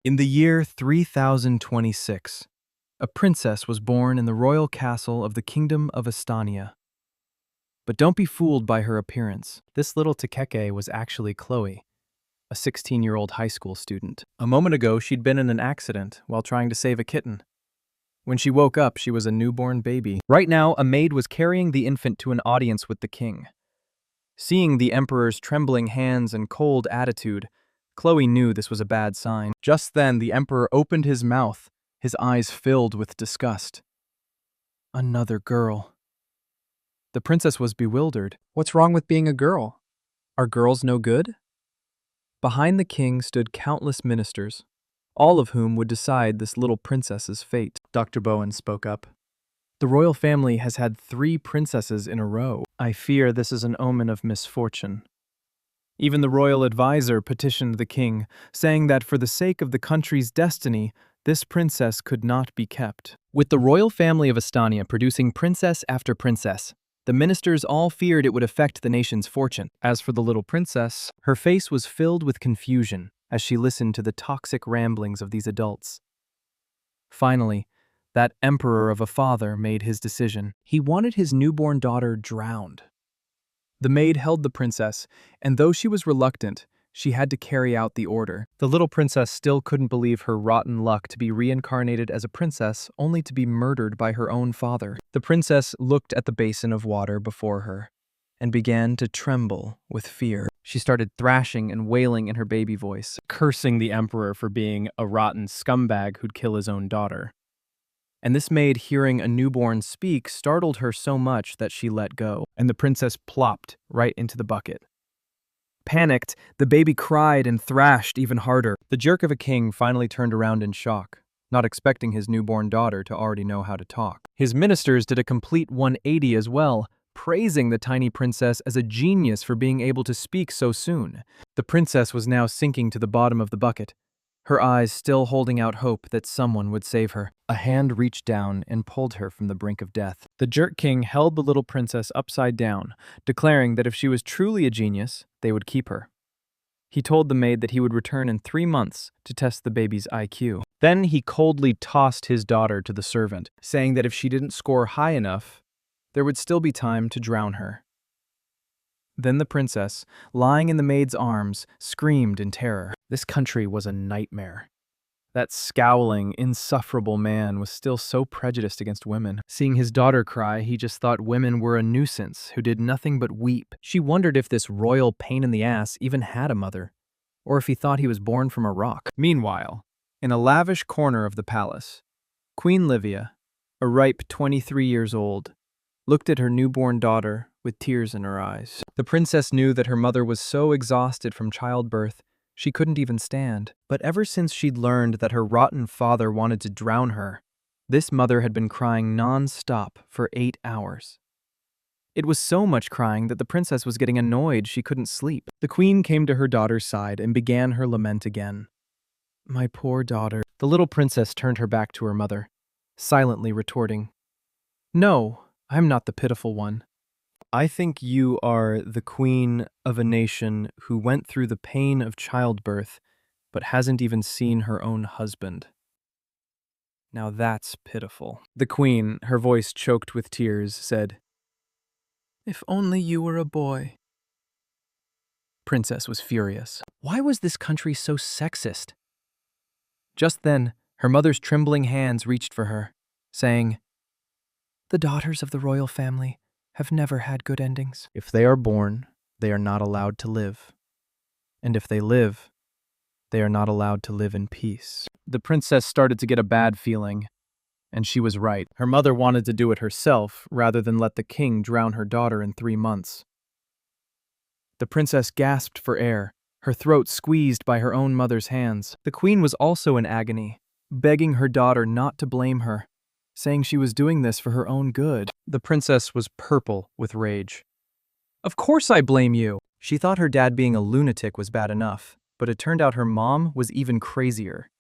In the year 3026, a princess was born in the royal castle of the kingdom of Estonia. But don't be fooled by her appearance. This little Tekeke was actually Chloe, a 16-year-old high school student. A moment ago, she'd been in an accident while trying to save a kitten. When she woke up, she was a newborn baby. Right now, a maid was carrying the infant to an audience with the king. Seeing the emperor's trembling hands and cold attitude, Chloe knew this was a bad sign. Just then, the emperor opened his mouth, his eyes filled with disgust. Another girl. The princess was bewildered. What's wrong with being a girl? Are girls no good? Behind the king stood countless ministers, all of whom would decide this little princess's fate. Dr. Bowen spoke up. The royal family has had 3 princesses in a row. I fear this is an omen of misfortune. Even the royal advisor petitioned the king, saying that for the sake of the country's destiny, this princess could not be kept. With the royal family of Estonia producing princess after princess, the ministers all feared it would affect the nation's fortune. As for the little princess, her face was filled with confusion as she listened to the toxic ramblings of these adults. Finally, that emperor of a father made his decision. He wanted his newborn daughter drowned. The maid held the princess, and though she was reluctant, she had to carry out the order. The little princess still couldn't believe her rotten luck to be reincarnated as a princess only to be murdered by her own father. The princess looked at the basin of water before her and began to tremble with fear. She started thrashing and wailing in her baby voice, cursing the emperor for being a rotten scumbag who'd kill his own daughter. And this maid hearing a newborn speak startled her so much that she let go, and the princess plopped right into the bucket. Panicked, the baby cried and thrashed even harder. The jerk of a king finally turned around in shock, not expecting his newborn daughter to already know how to talk. His ministers did a complete 180 as well, praising the tiny princess as a genius for being able to speak so soon. The princess was now sinking to the bottom of the bucket, her eyes still holding out hope that someone would save her. A hand reached down and pulled her from the brink of death. The jerk king held the little princess upside down, declaring that if she was truly a genius, they would keep her. He told the maid that he would return in 3 months to test the baby's IQ. Then he coldly tossed his daughter to the servant, saying that if she didn't score high enough, there would still be time to drown her. Then the princess, lying in the maid's arms, screamed in terror. This country was a nightmare. That scowling, insufferable man was still so prejudiced against women. Seeing his daughter cry, he just thought women were a nuisance who did nothing but weep. She wondered if this royal pain in the ass even had a mother, or if he thought he was born from a rock. Meanwhile, in a lavish corner of the palace, Queen Livia, a ripe 23 years old, looked at her newborn daughter with tears in her eyes. The princess knew that her mother was so exhausted from childbirth, she couldn't even stand. But ever since she'd learned that her rotten father wanted to drown her, this mother had been crying non-stop for 8 hours. It was so much crying that the princess was getting annoyed she couldn't sleep. The queen came to her daughter's side and began her lament again. My poor daughter. The little princess turned her back to her mother, silently retorting, No, I'm not the pitiful one. I think you are the queen of a nation who went through the pain of childbirth but hasn't even seen her own husband. Now that's pitiful. The queen, her voice choked with tears, said, If only you were a boy. Princess was furious. Why was this country so sexist? Just then, her mother's trembling hands reached for her, saying, The daughters of the royal family have never had good endings. If they are born, they are not allowed to live. And if they live, they are not allowed to live in peace. The princess started to get a bad feeling, and she was right. Her mother wanted to do it herself rather than let the king drown her daughter in 3 months. The princess gasped for air, her throat squeezed by her own mother's hands. The queen was also in agony, begging her daughter not to blame her, saying she was doing this for her own good. The princess was purple with rage. Of course I blame you! She thought her dad being a lunatic was bad enough, but it turned out her mom was even crazier.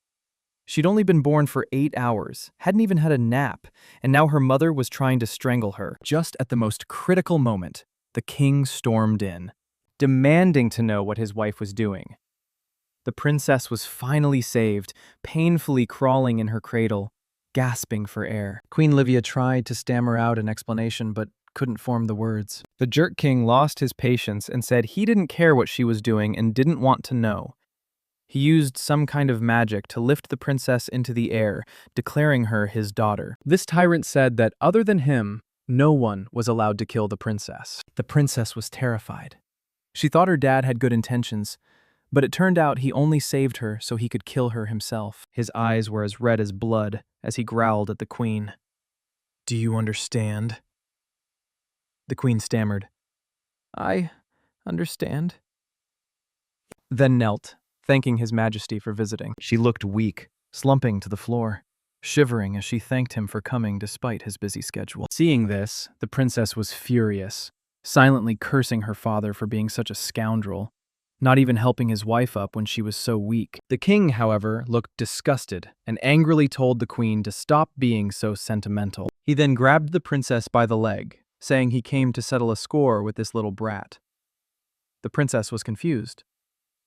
She'd only been born for 8 hours, hadn't even had a nap, and now her mother was trying to strangle her. Just at the most critical moment, the king stormed in, demanding to know what his wife was doing. The The princess was finally saved, painfully crawling in her cradle, gasping for air. Queen Livia tried to stammer out an explanation, but couldn't form the words. The Jerk King lost his patience and said he didn't care what she was doing and didn't want to know. He used some kind of magic to lift the princess into the air, declaring her his daughter. This tyrant said that other than him, no one was allowed to kill the princess. The princess was terrified. She thought her dad had good intentions, but it turned out he only saved her so he could kill her himself. His eyes were as red as blood as he growled at the queen. "Do you understand?" The queen stammered. "I understand." Then knelt, thanking His Majesty for visiting. She looked weak, slumping to the floor, shivering as she thanked him for coming despite his busy schedule. Seeing this, the princess was furious, silently cursing her father for being such a scoundrel, not even helping his wife up when she was so weak. The king, however, looked disgusted and angrily told the queen to stop being so sentimental. He then grabbed the princess by the leg, saying he came to settle a score with this little brat. The princess was confused.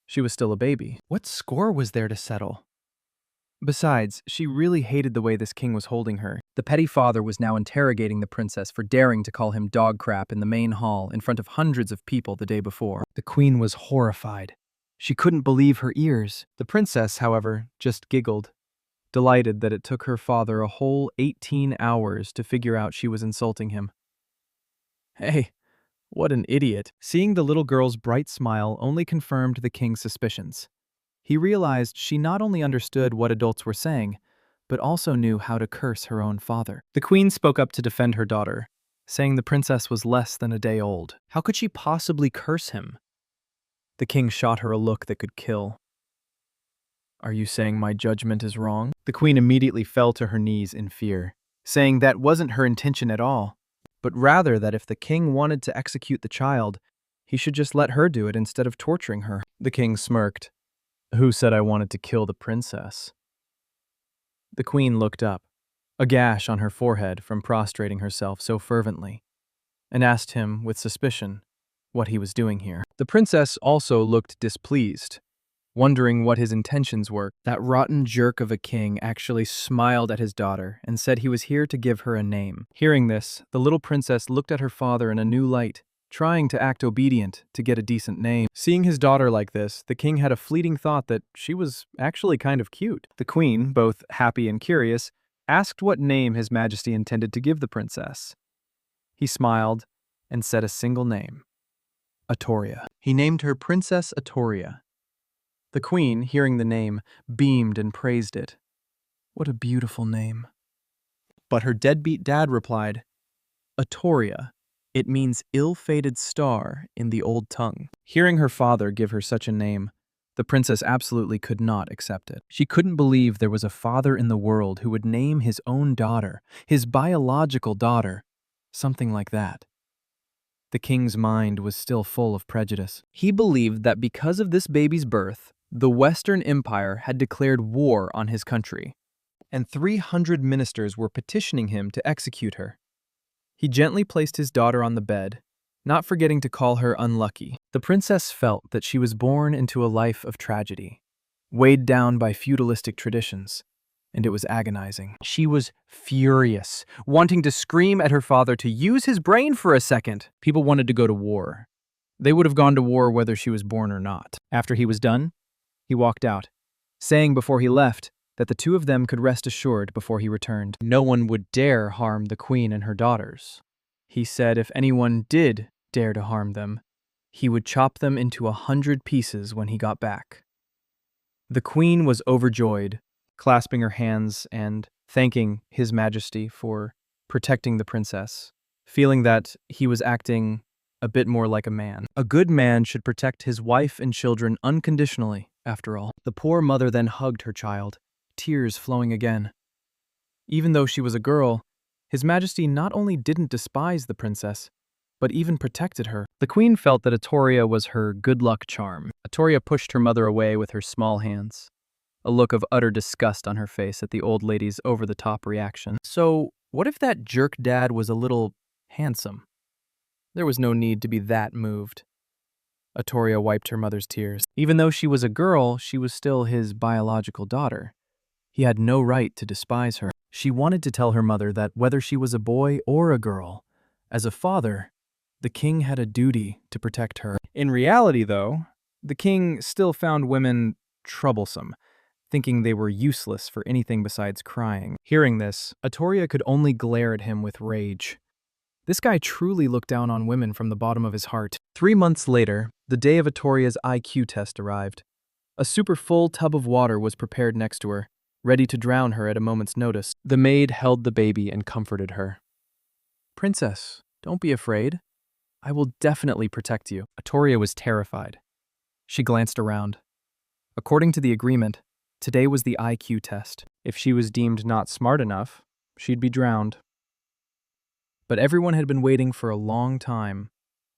She was still a baby. What score was there to settle? Besides, she really hated the way this king was holding her. The petty father was now interrogating the princess for daring to call him dog crap in the main hall in front of hundreds of people the day before. The queen was horrified. She couldn't believe her ears. The princess, however, just giggled, delighted that it took her father a whole 18 hours to figure out she was insulting him. Hey, what an idiot. Seeing the little girl's bright smile only confirmed the king's suspicions. He realized she not only understood what adults were saying, but also knew how to curse her own father. The queen spoke up to defend her daughter, saying the princess was less than a day old. How could she possibly curse him? The king shot her a look that could kill. "Are you saying my judgment is wrong?" The queen immediately fell to her knees in fear, saying that wasn't her intention at all, but rather that if the king wanted to execute the child, he should just let her do it instead of torturing her. The king smirked. "Who said I wanted to kill the princess?" The queen looked up, a gash on her forehead from prostrating herself so fervently, and asked him with suspicion what he was doing here. The princess also looked displeased, wondering what his intentions were. That rotten jerk of a king actually smiled at his daughter and said he was here to give her a name. Hearing this, the little princess looked at her father in a new light, trying to act obedient to get a decent name. Seeing his daughter like this, the king had a fleeting thought that she was actually kind of cute. The queen, both happy and curious, asked what name His Majesty intended to give the princess. He smiled and said a single name: Atoria. He named her Princess Atoria. The queen, hearing the name, beamed and praised it. What a beautiful name. But her deadbeat dad replied, "Atoria. It means ill-fated star in the old tongue." Hearing her father give her such a name, the princess absolutely could not accept it. She couldn't believe there was a father in the world who would name his own daughter, his biological daughter, something like that. The king's mind was still full of prejudice. He believed that because of this baby's birth, the Western Empire had declared war on his country, and 300 ministers were petitioning him to execute her. He gently placed his daughter on the bed, not forgetting to call her unlucky. The princess felt that she was born into a life of tragedy, weighed down by feudalistic traditions, and it was agonizing. She was furious, wanting to scream at her father to use his brain for a second. People wanted to go to war. They would have gone to war whether she was born or not. After he was done, he walked out, saying before he left that the two of them could rest assured before he returned. No one would dare harm the queen and her daughters. He said if anyone did dare to harm them, he would chop them into 100 pieces when he got back. The queen was overjoyed, clasping her hands and thanking His Majesty for protecting the princess, feeling that he was acting a bit more like a man. A good man should protect his wife and children unconditionally, after all. The poor mother then hugged her child, tears flowing again. Even though she was a girl, His Majesty not only didn't despise the princess, but even protected her. The queen felt that Atoria was her good luck charm. Atoria pushed her mother away with her small hands, a look of utter disgust on her face at the old lady's over-the-top reaction. So, what if that jerk dad was a little handsome? There was no need to be that moved. Atoria wiped her mother's tears. Even though she was a girl, she was still his biological daughter. He had no right to despise her. She wanted to tell her mother that whether she was a boy or a girl, as a father, the king had a duty to protect her. In reality, though, the king still found women troublesome, thinking they were useless for anything besides crying. Hearing this, Atoria could only glare at him with rage. This guy truly looked down on women from the bottom of his heart. 3 months later, the day of Atoria's IQ test arrived. A super full tub of water was prepared next to her, ready to drown her at a moment's notice. The maid held the baby and comforted her. "Princess, don't be afraid. I will definitely protect you." Atoria was terrified. She glanced around. According to the agreement, today was the IQ test. If she was deemed not smart enough, she'd be drowned. But everyone had been waiting for a long time,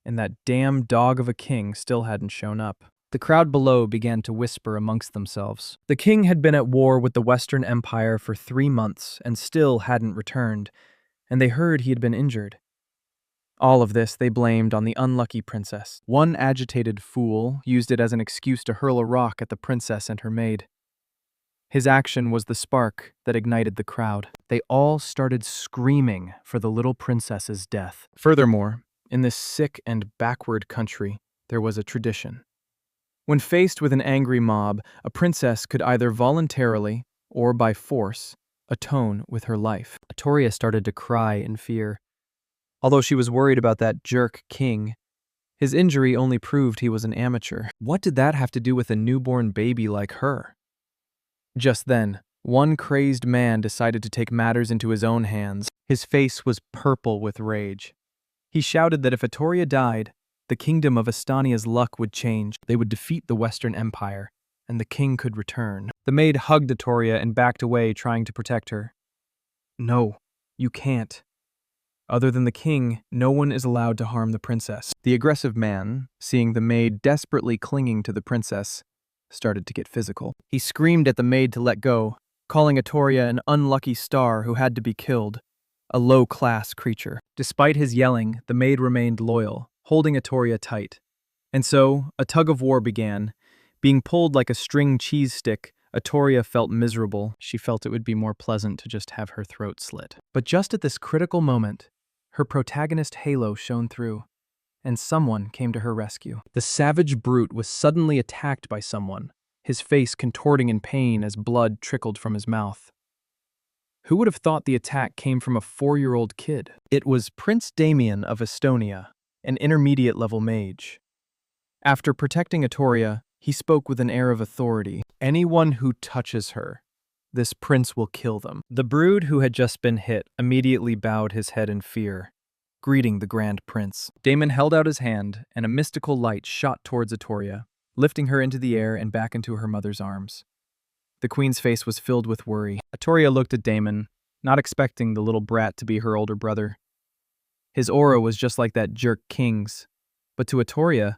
and that damn dog of a king still hadn't shown up. The crowd below began to whisper amongst themselves. The king had been at war with the Western Empire for 3 months and still hadn't returned, and they heard he had been injured. All of this they blamed on the unlucky princess. One agitated fool used it as an excuse to hurl a rock at the princess and her maid. His action was the spark that ignited the crowd. They all started screaming for the little princess's death. Furthermore, in this sick and backward country, there was a tradition. When faced with an angry mob, a princess could either voluntarily, or by force, atone with her life. Atoria started to cry in fear. Although she was worried about that jerk king, his injury only proved he was an amateur. What did that have to do with a newborn baby like her? Just then, one crazed man decided to take matters into his own hands. His face was purple with rage. He shouted that if Atoria died, the kingdom of Estonia's luck would change. They would defeat the Western Empire, and the king could return. The maid hugged Atoria and backed away, trying to protect her. "No, you can't. Other than the king, no one is allowed to harm the princess." The aggressive man, seeing the maid desperately clinging to the princess, started to get physical. He screamed at the maid to let go, calling Atoria an unlucky star who had to be killed, a low-class creature. Despite his yelling, the maid remained loyal, holding Atoria tight. And so, a tug-of-war began. Being pulled like a string cheese stick, Atoria felt miserable. She felt it would be more pleasant to just have her throat slit. But just at this critical moment, her protagonist halo shone through, and someone came to her rescue. The savage brute was suddenly attacked by someone, his face contorting in pain as blood trickled from his mouth. Who would have thought the attack came from a 4-year-old kid? It was Prince Damien of Estonia, an intermediate-level mage. After protecting Atoria, he spoke with an air of authority. "Anyone who touches her, this prince will kill them." The brood who had just been hit immediately bowed his head in fear, greeting the Grand Prince. Damon held out his hand, and a mystical light shot towards Atoria, lifting her into the air and back into her mother's arms. The queen's face was filled with worry. Atoria looked at Damon, not expecting the little brat to be her older brother. His aura was just like that jerk king's, but to Atoria,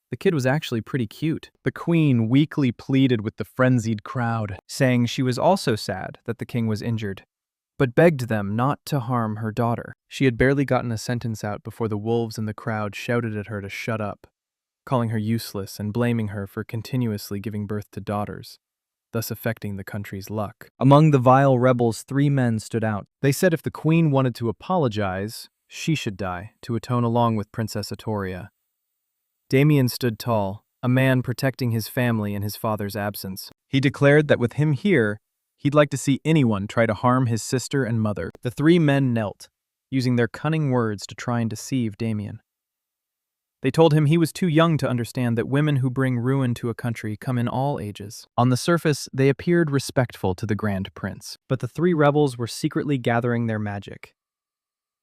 the kid was actually pretty cute. The queen weakly pleaded with the frenzied crowd, saying she was also sad that the king was injured, but begged them not to harm her daughter. She had barely gotten a sentence out before the wolves in the crowd shouted at her to shut up, calling her useless and blaming her for continuously giving birth to daughters, thus affecting the country's luck. Among the vile rebels, 3 men stood out. They said if the queen wanted to apologize, she should die to atone along with Princess Atoria. Damien stood tall, a man protecting his family in his father's absence. He declared that with him here, he'd like to see anyone try to harm his sister and mother. The 3 men knelt, using their cunning words to try and deceive Damien. They told him he was too young to understand that women who bring ruin to a country come in all ages. On the surface, they appeared respectful to the Grand Prince, but the 3 rebels were secretly gathering their magic.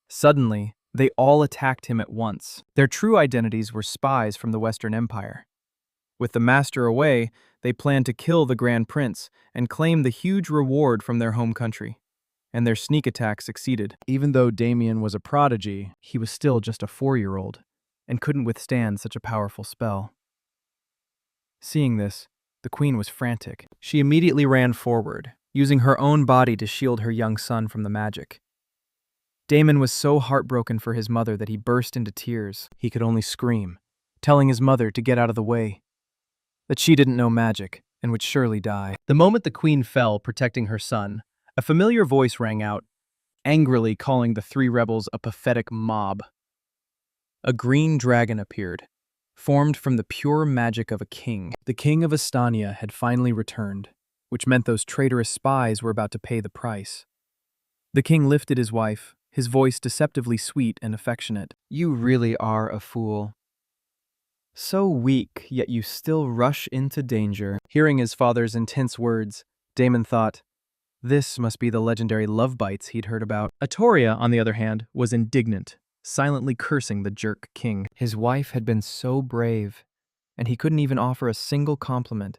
Suddenly, they all attacked him at once. Their true identities were spies from the Western Empire. With the master away, they planned to kill the Grand Prince and claim the huge reward from their home country. And their sneak attack succeeded. Even though Damien was a prodigy, he was still just a 4-year-old and couldn't withstand such a powerful spell. Seeing this, the queen was frantic. She immediately ran forward, using her own body to shield her young son from the magic. Damon was so heartbroken for his mother that he burst into tears. He could only scream, telling his mother to get out of the way, that she didn't know magic and would surely die. The moment the queen fell protecting her son, a familiar voice rang out, angrily calling the three rebels a pathetic mob. A green dragon appeared, formed from the pure magic of a king. The king of Estonia had finally returned, which meant those traitorous spies were about to pay the price. The king lifted his wife, his voice deceptively sweet and affectionate. "You really are a fool. So weak, yet you still rush into danger." Hearing his father's intense words, Damon thought, this must be the legendary love bites he'd heard about. Atoria, on the other hand, was indignant, silently cursing the jerk king. His wife had been so brave, and he couldn't even offer a single compliment,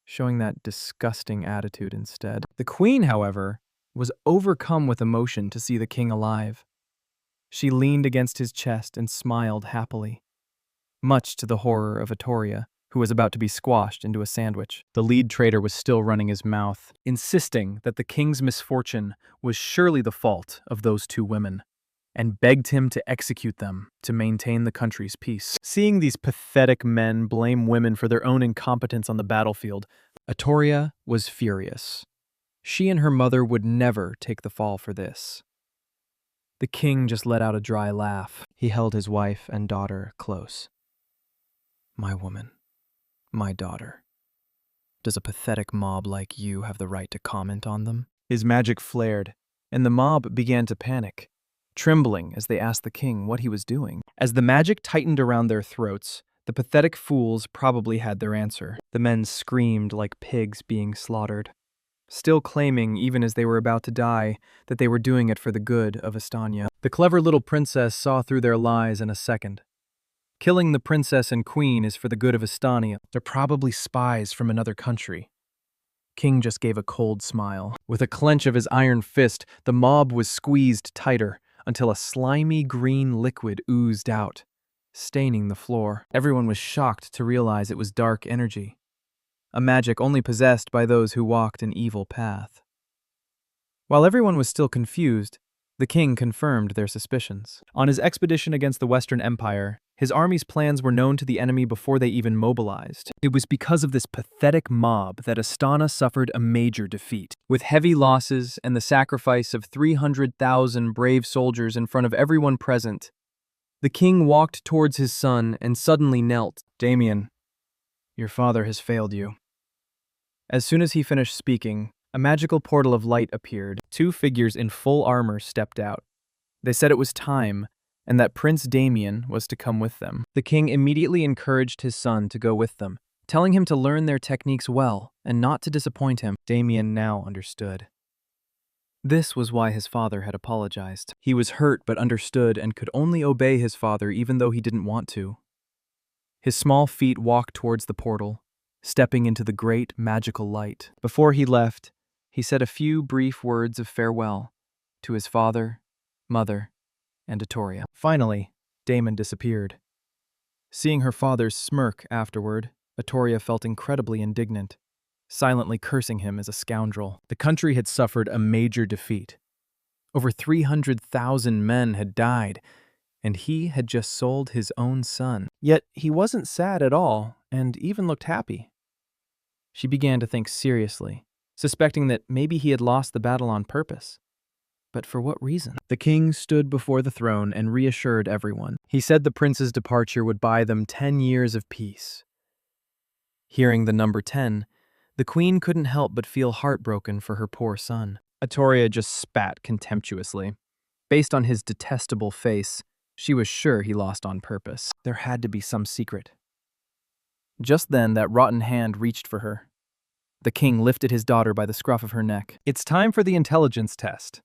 showing that disgusting attitude instead. The queen, however, was overcome with emotion to see the king alive. She leaned against his chest and smiled happily, much to the horror of Atoria, who was about to be squashed into a sandwich. The lead traitor was still running his mouth, insisting that the king's misfortune was surely the fault of those two women, and begged him to execute them to maintain the country's peace. Seeing these pathetic men blame women for their own incompetence on the battlefield, Atoria was furious. She and her mother would never take the fall for this. The king just let out a dry laugh. He held his wife and daughter close. "My woman, my daughter. Does a pathetic mob like you have the right to comment on them?" His magic flared, and the mob began to panic, trembling as they asked the king what he was doing. As the magic tightened around their throats, the pathetic fools probably had their answer. The men screamed like pigs being slaughtered, still claiming, even as they were about to die, that they were doing it for the good of Estonia. The clever little princess saw through their lies in a second. Killing the princess and queen is for the good of Estonia. They're probably spies from another country. King just gave a cold smile. With a clench of his iron fist, the mob was squeezed tighter until a slimy green liquid oozed out, staining the floor. Everyone was shocked to realize it was dark energy, a magic only possessed by those who walked an evil path. While everyone was still confused, the king confirmed their suspicions. On his expedition against the Western Empire, his army's plans were known to the enemy before they even mobilized. It was because of this pathetic mob that Astana suffered a major defeat. With heavy losses and the sacrifice of 300,000 brave soldiers in front of everyone present, the king walked towards his son and suddenly knelt. "Damien, your father has failed you." As soon as he finished speaking, a magical portal of light appeared. Two figures in full armor stepped out. They said it was time, and that Prince Damien was to come with them. The king immediately encouraged his son to go with them, telling him to learn their techniques well and not to disappoint him. Damien now understood. This was why his father had apologized. He was hurt but understood and could only obey his father even though he didn't want to. His small feet walked towards the portal, stepping into the great magical light. Before he left, he said a few brief words of farewell to his father, mother, and Atoria. Finally, Damon disappeared. Seeing her father's smirk afterward, Atoria felt incredibly indignant, silently cursing him as a scoundrel. The country had suffered a major defeat. Over 300,000 men had died, and he had just sold his own son. Yet he wasn't sad at all, and even looked happy. She began to think seriously, suspecting that maybe he had lost the battle on purpose. But for what reason? The king stood before the throne and reassured everyone. He said the prince's departure would buy them 10 years of peace. Hearing the number 10, the queen couldn't help but feel heartbroken for her poor son. Atoria just spat contemptuously. Based on his detestable face, she was sure he lost on purpose. There had to be some secret. Just then, that rotten hand reached for her. The king lifted his daughter by the scruff of her neck. "It's time for the intelligence test."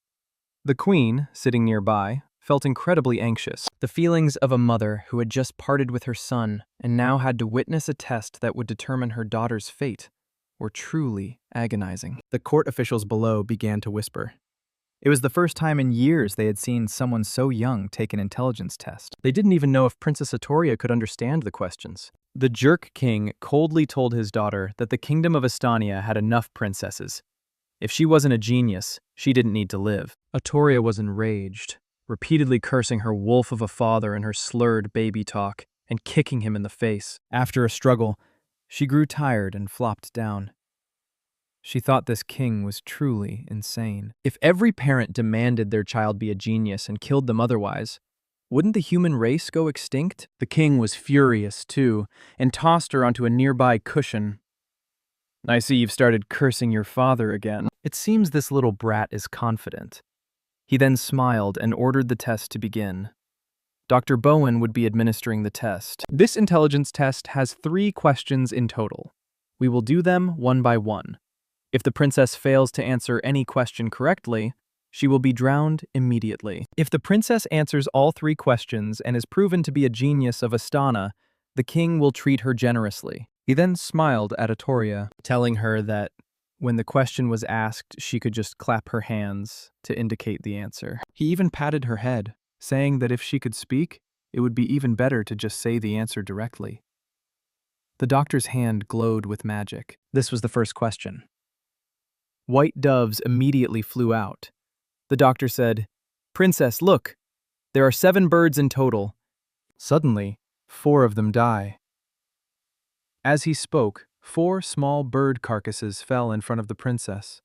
The queen, sitting nearby, felt incredibly anxious. The feelings of a mother who had just parted with her son and now had to witness a test that would determine her daughter's fate were truly agonizing. The court officials below began to whisper. It was the first time in years they had seen someone so young take an intelligence test. They didn't even know if Princess Atoria could understand the questions. The jerk king coldly told his daughter that the kingdom of Estonia had enough princesses. If she wasn't a genius, she didn't need to live. Atoria was enraged, repeatedly cursing her wolf of a father and her slurred baby talk, and kicking him in the face. After a struggle, she grew tired and flopped down. She thought this king was truly insane. If every parent demanded their child be a genius and killed them otherwise, wouldn't the human race go extinct? The king was furious, too, and tossed her onto a nearby cushion. I see you've started cursing your father again. It seems this little brat is confident. He then smiled and ordered the test to begin. Dr. Bowen would be administering the test. This intelligence test has 3 questions in total. We will do them one by one. If the princess fails to answer any question correctly, she will be drowned immediately. If the princess answers all 3 questions and is proven to be a genius of Astana, the king will treat her generously. He then smiled at Atoria, telling her that when the question was asked, she could just clap her hands to indicate the answer. He even patted her head, saying that if she could speak, it would be even better to just say the answer directly. The doctor's hand glowed with magic. This was the first question. White doves immediately flew out. The doctor said, "Princess, look! There are 7 birds in total." Suddenly, 4 of them die. As he spoke, 4 small bird carcasses fell in front of the princess.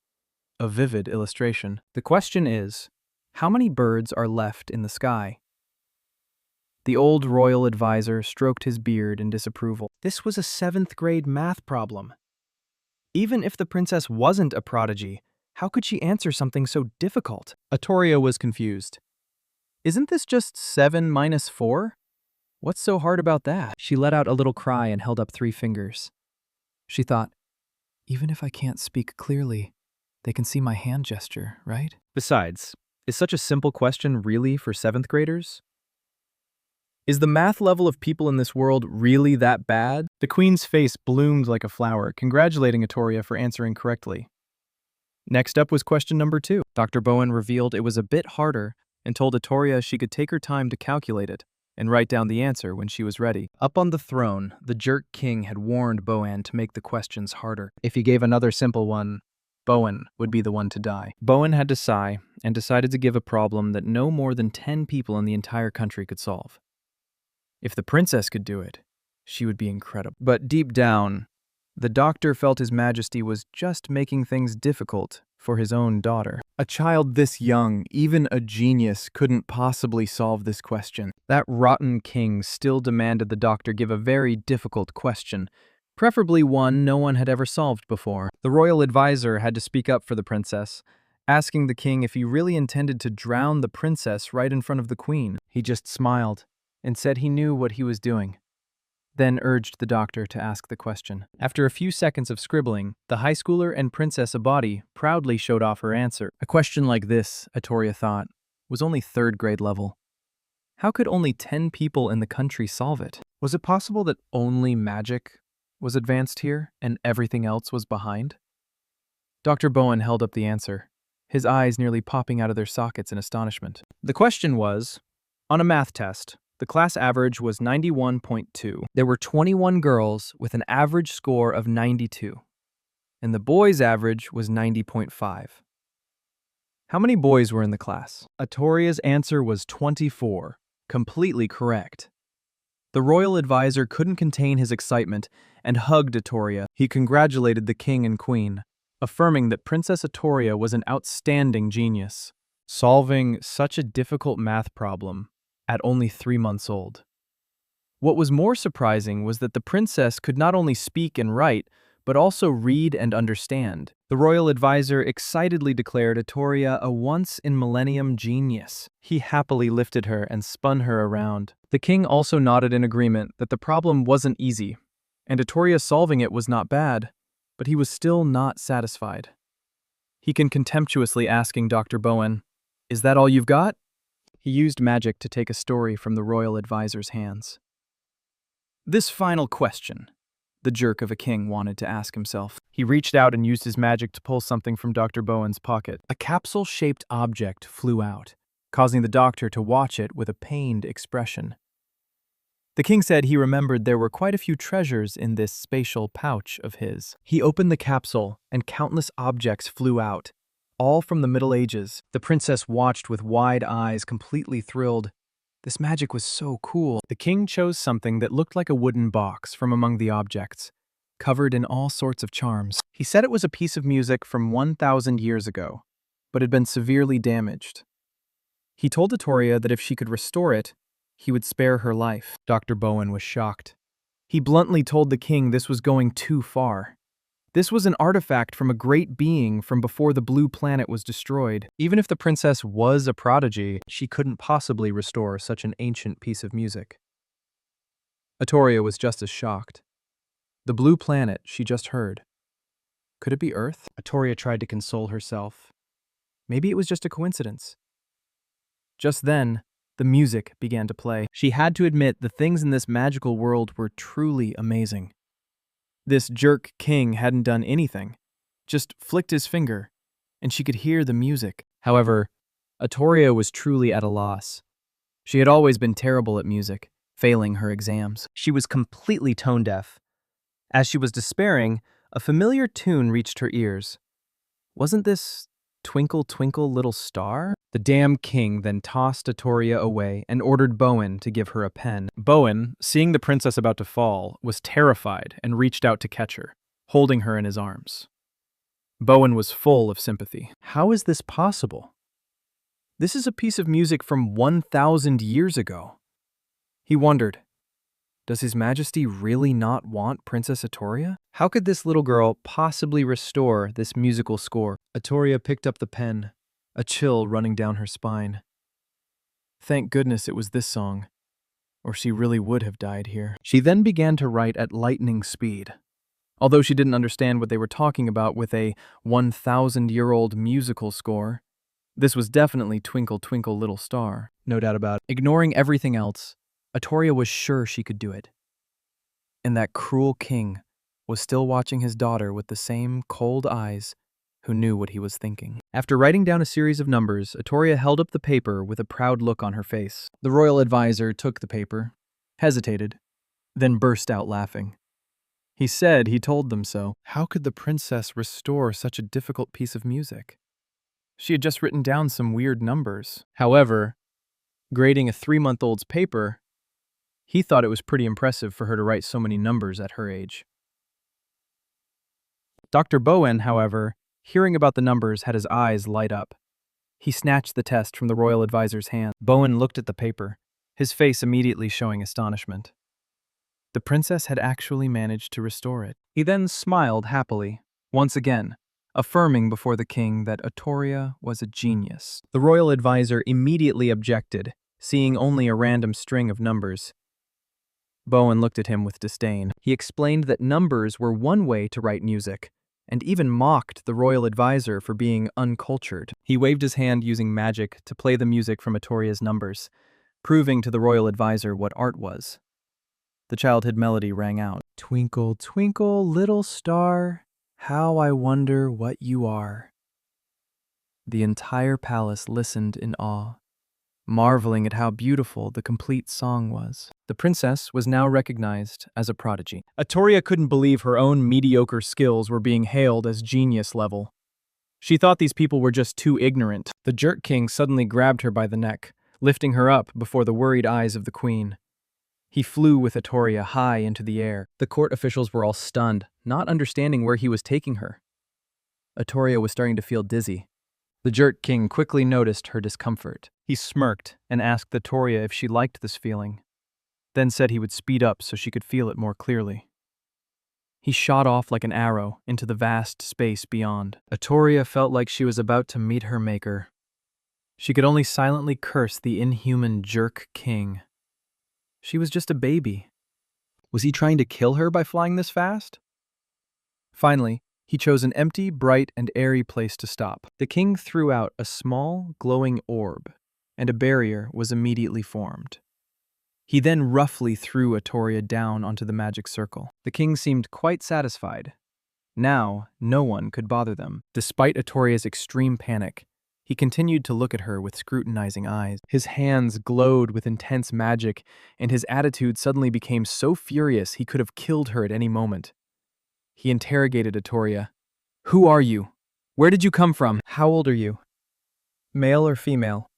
A vivid illustration. The question is, how many birds are left in the sky? The old royal advisor stroked his beard in disapproval. This was a 7th grade math problem. Even if the princess wasn't a prodigy, how could she answer something so difficult? Atoria was confused. Isn't this just 7 minus 4? What's so hard about that? She let out a little cry and held up 3 fingers. She thought, even if I can't speak clearly, they can see my hand gesture, right? Besides, is such a simple question really for 7th graders? Is the math level of people in this world really that bad? The queen's face bloomed like a flower, congratulating Atoria for answering correctly. Next up was question number 2. Dr. Bowen revealed it was a bit harder and told Atoria she could take her time to calculate it and write down the answer when she was ready. Up on the throne, the jerk king had warned Bowen to make the questions harder. If he gave another simple one, Bowen would be the one to die. Bowen had to sigh and decided to give a problem that no more than 10 people in the entire country could solve. If the princess could do it, she would be incredible. But deep down, the doctor felt His Majesty was just making things difficult for his own daughter. A child this young, even a genius, couldn't possibly solve this question. That rotten king still demanded the doctor give a very difficult question, preferably one no one had ever solved before. The royal advisor had to speak up for the princess, asking the king if he really intended to drown the princess right in front of the queen. He just smiled and said he knew what he was doing, then urged the doctor to ask the question. After a few seconds of scribbling, the high schooler and Princess Abadi proudly showed off her answer. A question like this, Atoria thought, was only 3rd grade level. How could only 10 people in the country solve it? Was it possible that only magic was advanced here and everything else was behind? Dr. Bowen held up the answer, his eyes nearly popping out of their sockets in astonishment. The question was, on a math test, the class average was 91.2. There were 21 girls with an average score of 92, and the boys' average was 90.5. How many boys were in the class? Atoria's answer was 24, completely correct. The royal advisor couldn't contain his excitement and hugged Atoria. He congratulated the king and queen, affirming that Princess Atoria was an outstanding genius, solving such a difficult math problem at only 3 months old. What was more surprising was that the princess could not only speak and write, but also read and understand. The royal advisor excitedly declared Atoria a once-in-millennium genius. He happily lifted her and spun her around. The king also nodded in agreement that the problem wasn't easy, and Atoria solving it was not bad, but he was still not satisfied. He contemptuously asking Dr. Bowen, "Is that all you've got?" He used magic to take a story from the royal advisor's hands. This final question, the jerk of a king wanted to ask himself. He reached out and used his magic to pull something from Dr. Bowen's pocket. A capsule-shaped object flew out, causing the doctor to watch it with a pained expression. The king said he remembered there were quite a few treasures in this spatial pouch of his. He opened the capsule, and countless objects flew out, all from the Middle Ages. The princess watched with wide eyes, completely thrilled. This magic was so cool. The king chose something that looked like a wooden box from among the objects, covered in all sorts of charms. He said it was a piece of music from 1,000 years ago, but had been severely damaged. He told Vittoria that if she could restore it, he would spare her life. Dr. Bowen was shocked. He bluntly told the king this was going too far. This was an artifact from a great being from before the blue planet was destroyed. Even if the princess was a prodigy, she couldn't possibly restore such an ancient piece of music. Vittoria was just as shocked. The blue planet she just heard. Could it be Earth? Vittoria tried to console herself. Maybe it was just a coincidence. Just then, the music began to play. She had to admit the things in this magical world were truly amazing. This jerk king hadn't done anything, just flicked his finger, and she could hear the music. However, Vittoria was truly at a loss. She had always been terrible at music, failing her exams. She was completely tone-deaf. As she was despairing, a familiar tune reached her ears. Wasn't this Twinkle, Twinkle, Little Star? The damn king then tossed Vittoria away and ordered Bowen to give her a pen. Bowen, seeing the princess about to fall, was terrified and reached out to catch her, holding her in his arms. Bowen was full of sympathy. How is this possible? This is a piece of music from 1,000 years ago. He wondered, does His Majesty really not want Princess Vittoria? How could this little girl possibly restore this musical score? Vittoria picked up the pen, a chill running down her spine. Thank goodness it was this song, or she really would have died here. She then began to write at lightning speed. Although she didn't understand what they were talking about with a 1,000-year-old musical score, this was definitely Twinkle, Twinkle, Little Star. No doubt about it. Ignoring everything else, Vittoria was sure she could do it. And that cruel king was still watching his daughter with the same cold eyes, who knew what he was thinking. After writing down a series of numbers, Vittoria held up the paper with a proud look on her face. The royal advisor took the paper, hesitated, then burst out laughing. He said he told them so. How could the princess restore such a difficult piece of music? She had just written down some weird numbers. However, grading a 3-month-old's paper, he thought it was pretty impressive for her to write so many numbers at her age. Dr. Bowen, however, hearing about the numbers, had his eyes light up. He snatched the test from the royal advisor's hand. Bowen looked at the paper, his face immediately showing astonishment. The princess had actually managed to restore it. He then smiled happily, once again, affirming before the king that Vittoria was a genius. The royal advisor immediately objected, seeing only a random string of numbers. Bowen looked at him with disdain. He explained that numbers were one way to write music, and even mocked the royal advisor for being uncultured. He waved his hand using magic to play the music from Vittoria's numbers, proving to the royal advisor what art was. The childhood melody rang out. Twinkle, twinkle, little star, how I wonder what you are. The entire palace listened in awe, marveling at how beautiful the complete song was. The princess was now recognized as a prodigy. Vittoria couldn't believe her own mediocre skills were being hailed as genius level. She thought these people were just too ignorant. The jerk king suddenly grabbed her by the neck, lifting her up before the worried eyes of the queen. He flew with Vittoria high into the air. The court officials were all stunned, not understanding where he was taking her. Vittoria was starting to feel dizzy. The jerk king quickly noticed her discomfort. He smirked and asked Vittoria if she liked this feeling, then said he would speed up so she could feel it more clearly. He shot off like an arrow into the vast space beyond. Vittoria felt like she was about to meet her maker. She could only silently curse the inhuman jerk king. She was just a baby. Was he trying to kill her by flying this fast? Finally, he chose an empty, bright, and airy place to stop. The king threw out a small, glowing orb, and a barrier was immediately formed. He then roughly threw Vittoria down onto the magic circle. The king seemed quite satisfied. Now, no one could bother them. Despite Vittoria's extreme panic, he continued to look at her with scrutinizing eyes. His hands glowed with intense magic, and his attitude suddenly became so furious he could have killed her at any moment. He interrogated Vittoria. Who are you? Where did you come from? How old are you? Male or female?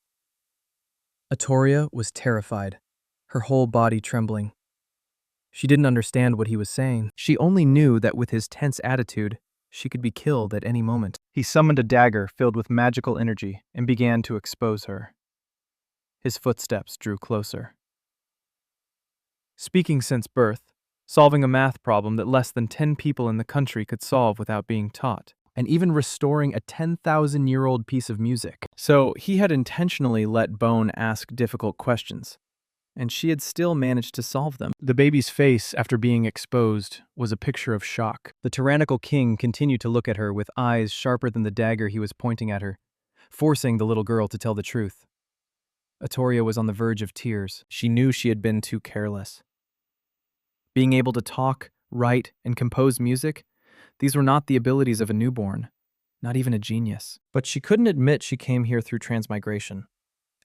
Atoria was terrified, her whole body trembling. She didn't understand what he was saying. She only knew that with his tense attitude, she could be killed at any moment. He summoned a dagger filled with magical energy and began to expose her. His footsteps drew closer. Speaking since birth, solving a math problem that less than 10 people in the country could solve without being taught, and even restoring a 10,000-year-old piece of music. So he had intentionally let Bone ask difficult questions, and she had still managed to solve them. The baby's face, after being exposed, was a picture of shock. The tyrannical king continued to look at her with eyes sharper than the dagger he was pointing at her, forcing the little girl to tell the truth. Atoria was on the verge of tears. She knew she had been too careless. Being able to talk, write, and compose music, these were not the abilities of a newborn, not even a genius. But she couldn't admit she came here through transmigration.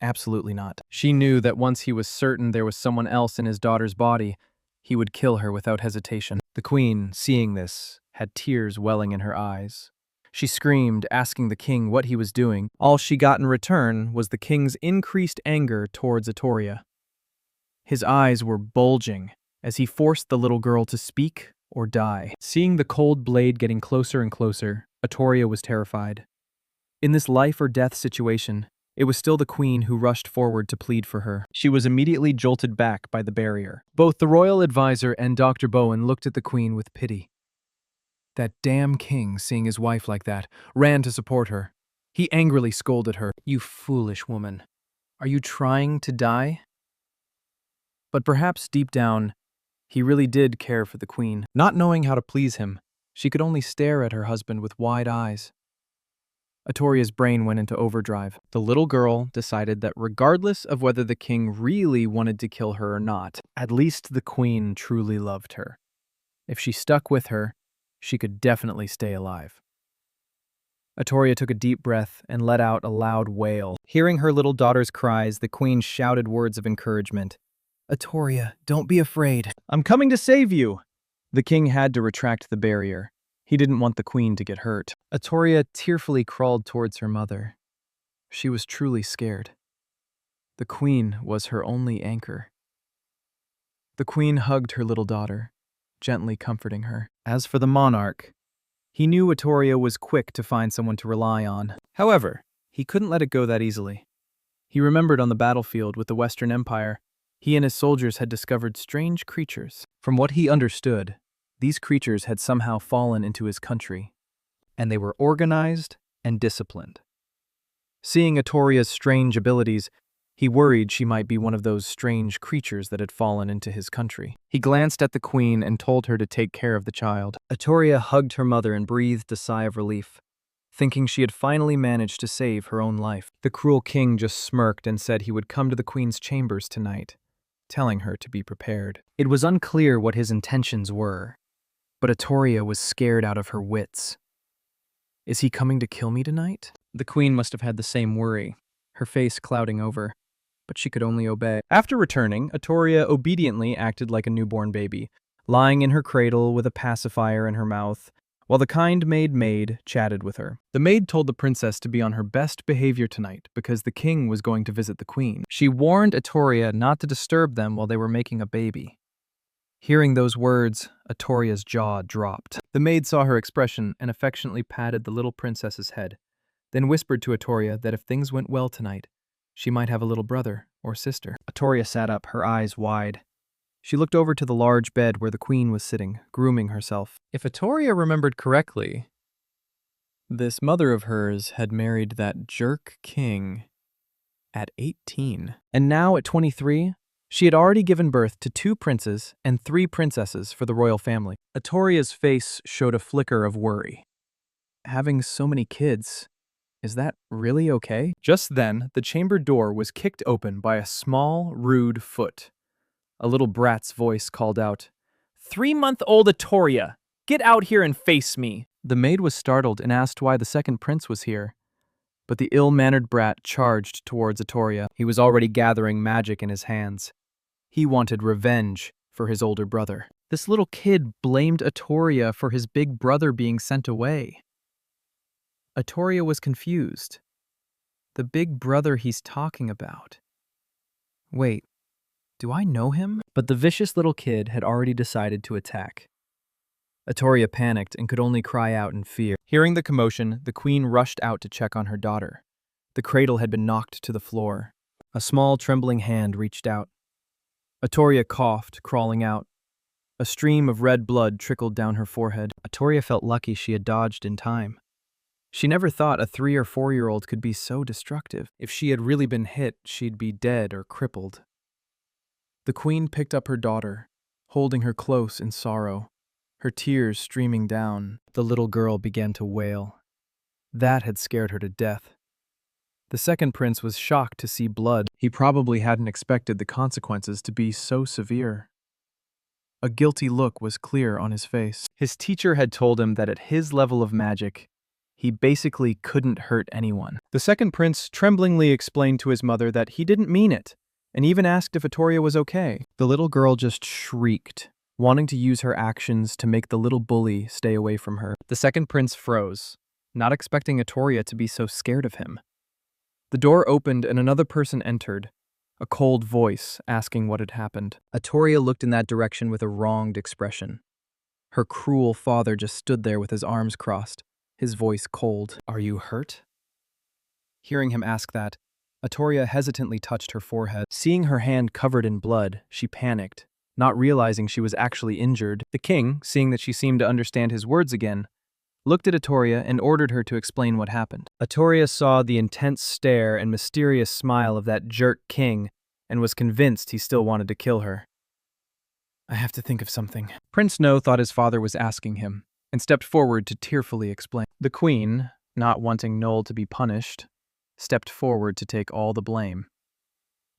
Absolutely not. She knew that once he was certain there was someone else in his daughter's body, he would kill her without hesitation. The queen, seeing this, had tears welling in her eyes. She screamed, asking the king what he was doing. All she got in return was the king's increased anger towards Atoria. His eyes were bulging as he forced the little girl to speak or die. Seeing the cold blade getting closer and closer, Atoria was terrified. In this life or death situation, it was still the queen who rushed forward to plead for her. She was immediately jolted back by the barrier. Both the royal advisor and Dr. Bowen looked at the queen with pity. That damn king, seeing his wife like that, ran to support her. He angrily scolded her. "You foolish woman. Are you trying to die?" But perhaps deep down, he really did care for the queen. Not knowing how to please him, she could only stare at her husband with wide eyes. Atoria's brain went into overdrive. The little girl decided that regardless of whether the king really wanted to kill her or not, at least the queen truly loved her. If she stuck with her, she could definitely stay alive. Atoria took a deep breath and let out a loud wail. Hearing her little daughter's cries, the queen shouted words of encouragement. "Atoria, don't be afraid. I'm coming to save you." The king had to retract the barrier. He didn't want the queen to get hurt. Atoria tearfully crawled towards her mother. She was truly scared. The queen was her only anchor. The queen hugged her little daughter, gently comforting her. As for the monarch, he knew Atoria was quick to find someone to rely on. However, he couldn't let it go that easily. He remembered on the battlefield with the Western Empire, he and his soldiers had discovered strange creatures. From what he understood, these creatures had somehow fallen into his country, and they were organized and disciplined. Seeing Atoria's strange abilities, he worried she might be one of those strange creatures that had fallen into his country. He glanced at the queen and told her to take care of the child. Atoria hugged her mother and breathed a sigh of relief, thinking she had finally managed to save her own life. The cruel king just smirked and said he would come to the queen's chambers tonight, telling her to be prepared. It was unclear what his intentions were, but Atoria was scared out of her wits. Is he coming to kill me tonight? The queen must have had the same worry, her face clouding over, but she could only obey. After returning, Atoria obediently acted like a newborn baby, lying in her cradle with a pacifier in her mouth, while the kind maid chatted with her. The maid told the princess to be on her best behavior tonight because the king was going to visit the queen. She warned Atoria not to disturb them while they were making a baby. Hearing those words, Atoria's jaw dropped. The maid saw her expression and affectionately patted the little princess's head, then whispered to Atoria that if things went well tonight, she might have a little brother or sister. Atoria sat up, her eyes wide. She looked over to the large bed where the queen was sitting, grooming herself. If Atoria remembered correctly, this mother of hers had married that jerk king at 18. And now at 23, she had already given birth to 2 princes and 3 princesses for the royal family. Atoria's face showed a flicker of worry. Having so many kids, is that really okay? Just then, the chamber door was kicked open by a small, rude foot. A little brat's voice called out, "3-month-old Atoria, get out here and face me." The maid was startled and asked why the second prince was here. But the ill-mannered brat charged towards Atoria. He was already gathering magic in his hands. He wanted revenge for his older brother. This little kid blamed Atoria for his big brother being sent away. Atoria was confused. The big brother he's talking about. Wait, do I know him? But the vicious little kid had already decided to attack. Atoria panicked and could only cry out in fear. Hearing the commotion, the queen rushed out to check on her daughter. The cradle had been knocked to the floor. A small, trembling hand reached out. Atoria coughed, crawling out. A stream of red blood trickled down her forehead. Atoria felt lucky she had dodged in time. She never thought a 3 or 4-year-old could be so destructive. If she had really been hit, she'd be dead or crippled. The queen picked up her daughter, holding her close in sorrow. Her tears streaming down, the little girl began to wail. That had scared her to death. The second prince was shocked to see blood. He probably hadn't expected the consequences to be so severe. A guilty look was clear on his face. His teacher had told him that at his level of magic, he basically couldn't hurt anyone. The second prince tremblingly explained to his mother that he didn't mean it, and even asked if Atoria was okay. The little girl just shrieked, wanting to use her actions to make the little bully stay away from her. The second prince froze, not expecting Atoria to be so scared of him. The door opened and another person entered, a cold voice asking what had happened. Atoria looked in that direction with a wronged expression. Her cruel father just stood there with his arms crossed, his voice cold. "Are you hurt?" Hearing him ask that, Atoria hesitantly touched her forehead. Seeing her hand covered in blood, she panicked, not realizing she was actually injured. The king, seeing that she seemed to understand his words again, looked at Atoria and ordered her to explain what happened. Atoria saw the intense stare and mysterious smile of that jerk king and was convinced he still wanted to kill her. "I have to think of something." Prince No thought his father was asking him and stepped forward to tearfully explain. The queen, not wanting Noel to be punished, stepped forward to take all the blame.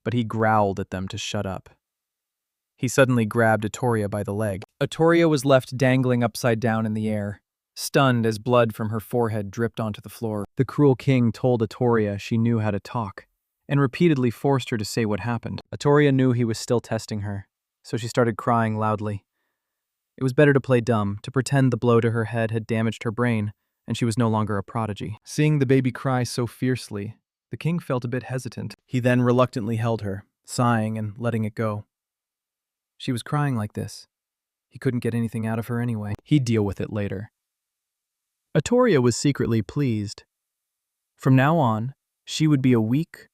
But he growled at them to shut up. He suddenly grabbed Atoria by the leg. Atoria was left dangling upside down in the air, stunned as blood from her forehead dripped onto the floor. The cruel king told Atoria she knew how to talk, and repeatedly forced her to say what happened. Atoria knew he was still testing her, so she started crying loudly. It was better to play dumb, to pretend the blow to her head had damaged her brain, and she was no longer a prodigy. Seeing the baby cry so fiercely, the king felt a bit hesitant. He then reluctantly held her, sighing and letting it go. She was crying like this. He couldn't get anything out of her anyway. He'd deal with it later. Atoria was secretly pleased. From now on, she would be a weak,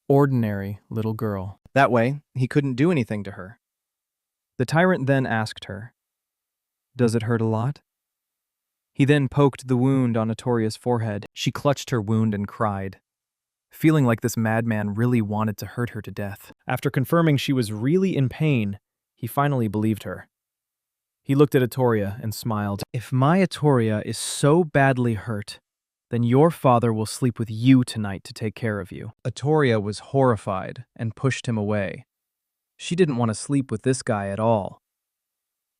ordinary little girl. That way, he couldn't do anything to her. The tyrant then asked her, "Does it hurt a lot?" He then poked the wound on Atoria's forehead. She clutched her wound and cried, feeling like this madman really wanted to hurt her to death. After confirming she was really in pain, he finally believed her. He looked at Atoria and smiled. "If my Atoria is so badly hurt, then your father will sleep with you tonight to take care of you." Atoria was horrified and pushed him away. She didn't want to sleep with this guy at all.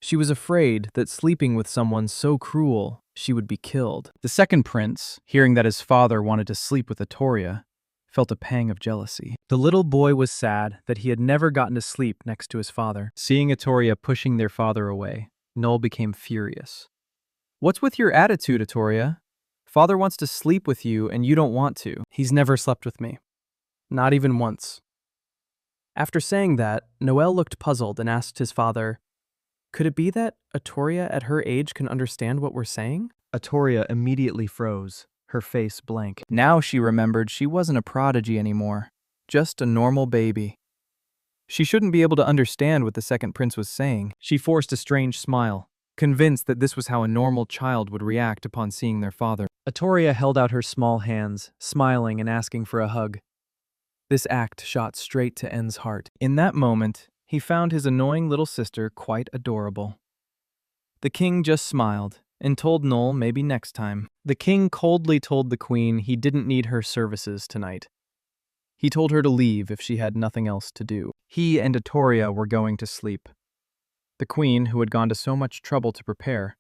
She was afraid that sleeping with someone so cruel, she would be killed. The second prince, hearing that his father wanted to sleep with Atoria, felt a pang of jealousy. The little boy was sad that he had never gotten to sleep next to his father. Seeing Atoria pushing their father away, Noel became furious. "What's with your attitude, Atoria? Father wants to sleep with you and you don't want to." "He's never slept with me. Not even once." After saying that, Noel looked puzzled and asked his father, "Could it be that Atoria at her age can understand what we're saying?" Atoria immediately froze, her face blank. Now she remembered she wasn't a prodigy anymore, just a normal baby. She shouldn't be able to understand what the second prince was saying. She forced a strange smile, convinced that this was how a normal child would react upon seeing their father. Atoria held out her small hands, smiling and asking for a hug. This act shot straight to N's heart. In that moment, he found his annoying little sister quite adorable. The king just smiled and told Noel maybe next time. The king coldly told the queen he didn't need her services tonight. He told her to leave if she had nothing else to do. He and Atoria were going to sleep. The queen, who had gone to so much trouble to prepare,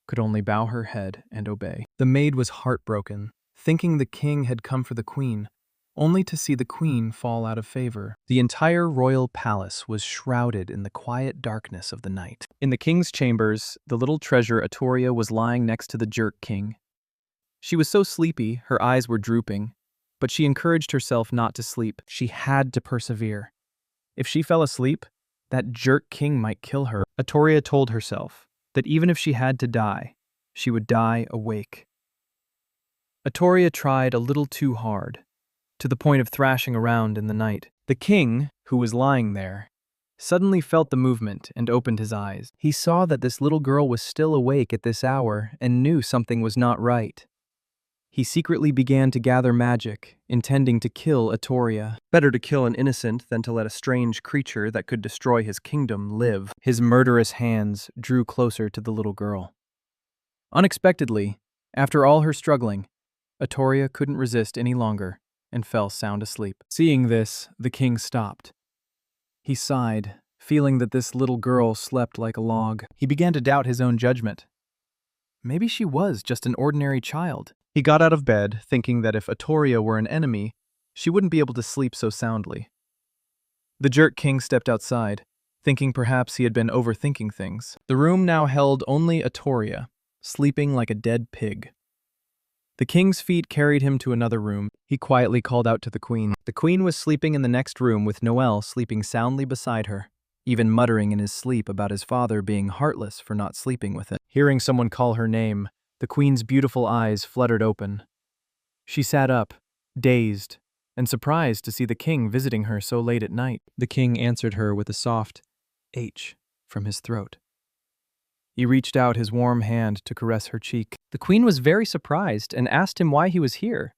could only bow her head and obey. The maid was heartbroken, thinking the king had come for the queen, only to see the queen fall out of favor. The entire royal palace was shrouded in the quiet darkness of the night. In the king's chambers, the little treasure Atoria was lying next to the jerk king. She was so sleepy, her eyes were drooping, but she encouraged herself not to sleep. She had to persevere. If she fell asleep, that jerk king might kill her. Atoria told herself that even if she had to die, she would die awake. Atoria tried a little too hard, to the point of thrashing around in the night. The king, who was lying there, suddenly felt the movement and opened his eyes. He saw that this little girl was still awake at this hour and knew something was not right. He secretly began to gather magic, intending to kill Atoria. Better to kill an innocent than to let a strange creature that could destroy his kingdom live. His murderous hands drew closer to the little girl. Unexpectedly, after all her struggling, Atoria couldn't resist any longer and fell sound asleep. Seeing this, the king stopped. He sighed, feeling that this little girl slept like a log. He began to doubt his own judgment. Maybe she was just an ordinary child. He got out of bed, thinking that if Atoria were an enemy, she wouldn't be able to sleep so soundly. The jerk king stepped outside, thinking perhaps he had been overthinking things. The room now held only Atoria, sleeping like a dead pig. The king's feet carried him to another room. He quietly called out to the queen. The queen was sleeping in the next room with Noel sleeping soundly beside her, even muttering in his sleep about his father being heartless for not sleeping with him. Hearing someone call her name, the queen's beautiful eyes fluttered open. She sat up, dazed, and surprised to see the king visiting her so late at night. The king answered her with a soft H from his throat. He reached out his warm hand to caress her cheek. The queen was very surprised and asked him why he was here.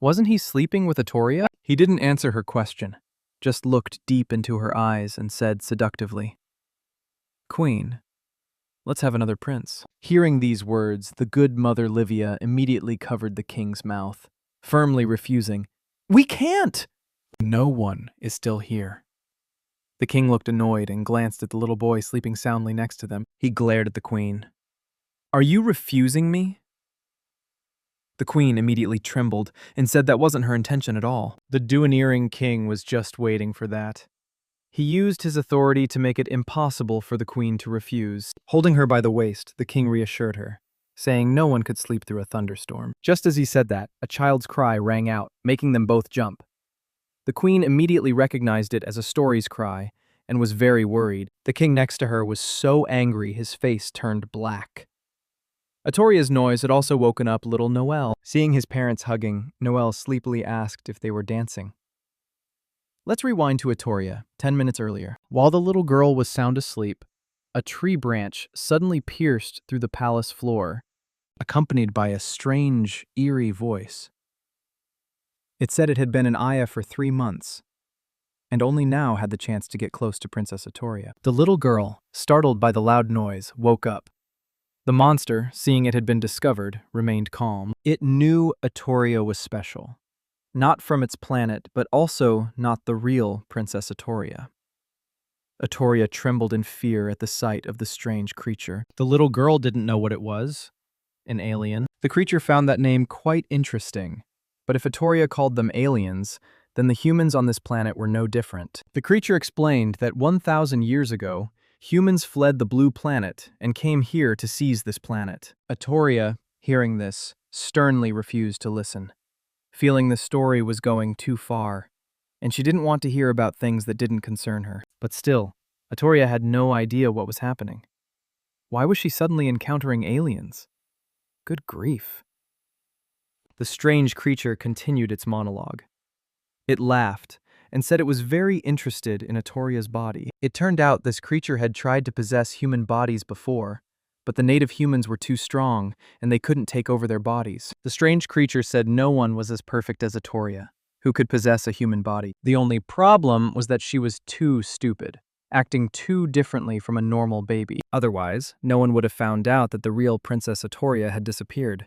Wasn't he sleeping with Atoria? He didn't answer her question, just looked deep into her eyes and said seductively, "Queen, let's have another prince." Hearing these words, the good mother Livia immediately covered the king's mouth, firmly refusing. "We can't!" No one is still here. The king looked annoyed and glanced at the little boy sleeping soundly next to them. He glared at the queen. "Are you refusing me?" The queen immediately trembled and said that wasn't her intention at all. The domineering king was just waiting for that. He used his authority to make it impossible for the queen to refuse. Holding her by the waist, the king reassured her, saying no one could sleep through a thunderstorm. Just as he said that, a child's cry rang out, making them both jump. The queen immediately recognized it as a story's cry and was very worried. The king next to her was so angry his face turned black. Atoria's noise had also woken up little Noel. Seeing his parents hugging, Noel sleepily asked if they were dancing. Let's rewind to Atoria, 10 minutes earlier. While the little girl was sound asleep, a tree branch suddenly pierced through the palace floor, accompanied by a strange, eerie voice. It said it had been in Aya for 3 months, and only now had the chance to get close to Princess Atoria. The little girl, startled by the loud noise, woke up. The monster, seeing it had been discovered, remained calm. It knew Atoria was special. Not from its planet, but also not the real Princess Atoria. Atoria trembled in fear at the sight of the strange creature. The little girl didn't know what it was. An alien. The creature found that name quite interesting. But if Atoria called them aliens, then the humans on this planet were no different. The creature explained that 1,000 years ago, humans fled the blue planet and came here to seize this planet. Atoria, hearing this, sternly refused to listen, feeling the story was going too far, and she didn't want to hear about things that didn't concern her. But still, Atoria had no idea what was happening. Why was she suddenly encountering aliens? Good grief. The strange creature continued its monologue. It laughed and said it was very interested in Atoria's body. It turned out this creature had tried to possess human bodies before, but the native humans were too strong and they couldn't take over their bodies. The strange creature said no one was as perfect as Atoria, who could possess a human body. The only problem was that she was too stupid, acting too differently from a normal baby. Otherwise, no one would have found out that the real Princess Atoria had disappeared.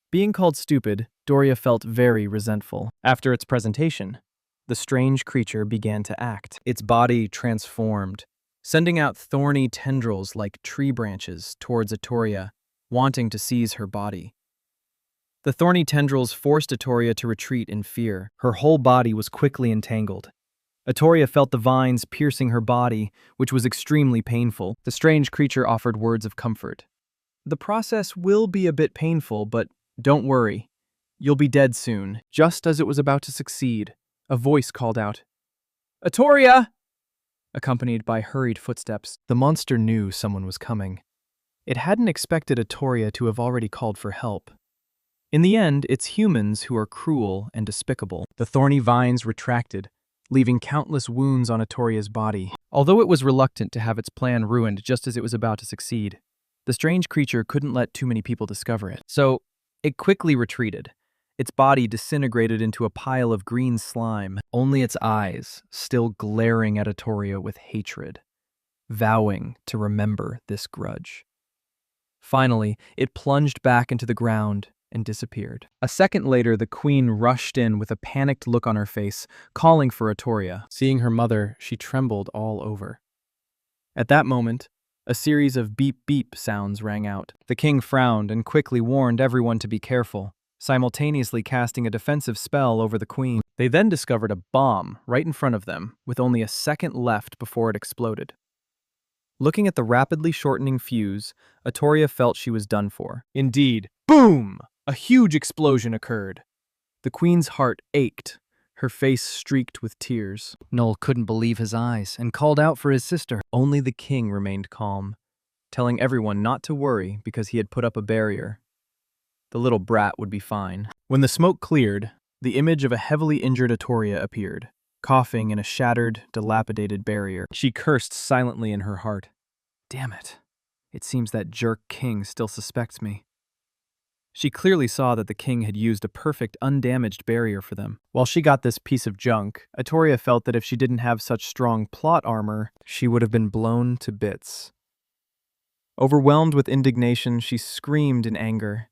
Being called stupid, Doria felt very resentful. After its presentation, the strange creature began to act. Its body transformed, sending out thorny tendrils like tree branches towards Atoria, wanting to seize her body. The thorny tendrils forced Atoria to retreat in fear. Her whole body was quickly entangled. Atoria felt the vines piercing her body, which was extremely painful. The strange creature offered words of comfort. The process will be a bit painful, but don't worry. You'll be dead soon. Just as it was about to succeed, a voice called out, "Atoria!" Accompanied by hurried footsteps, the monster knew someone was coming. It hadn't expected Atoria to have already called for help. In the end, it's humans who are cruel and despicable. The thorny vines retracted, leaving countless wounds on Atoria's body. Although it was reluctant to have its plan ruined just as it was about to succeed, the strange creature couldn't let too many people discover it. So, it quickly retreated. Its body disintegrated into a pile of green slime, only its eyes still glaring at Atoria with hatred, vowing to remember this grudge. Finally, it plunged back into the ground and disappeared. A second later, the queen rushed in with a panicked look on her face, calling for Atoria. Seeing her mother, she trembled all over. At that moment, a series of beep-beep sounds rang out. The king frowned and quickly warned everyone to be careful, simultaneously casting a defensive spell over the queen. They then discovered a bomb right in front of them, with only a second left before it exploded. Looking at the rapidly shortening fuse, Atoria felt she was done for. Indeed, boom! A huge explosion occurred. The queen's heart ached, her face streaked with tears. Noel couldn't believe his eyes and called out for his sister. Only the king remained calm, telling everyone not to worry because he had put up a barrier. The little brat would be fine. When the smoke cleared, the image of a heavily injured Atoria appeared, coughing in a shattered, dilapidated barrier. She cursed silently in her heart. Damn it. It seems that jerk king still suspects me. She clearly saw that the king had used a perfect, undamaged barrier for them. While she got this piece of junk, Atoria felt that if she didn't have such strong plot armor, she would have been blown to bits. Overwhelmed with indignation, she screamed in anger.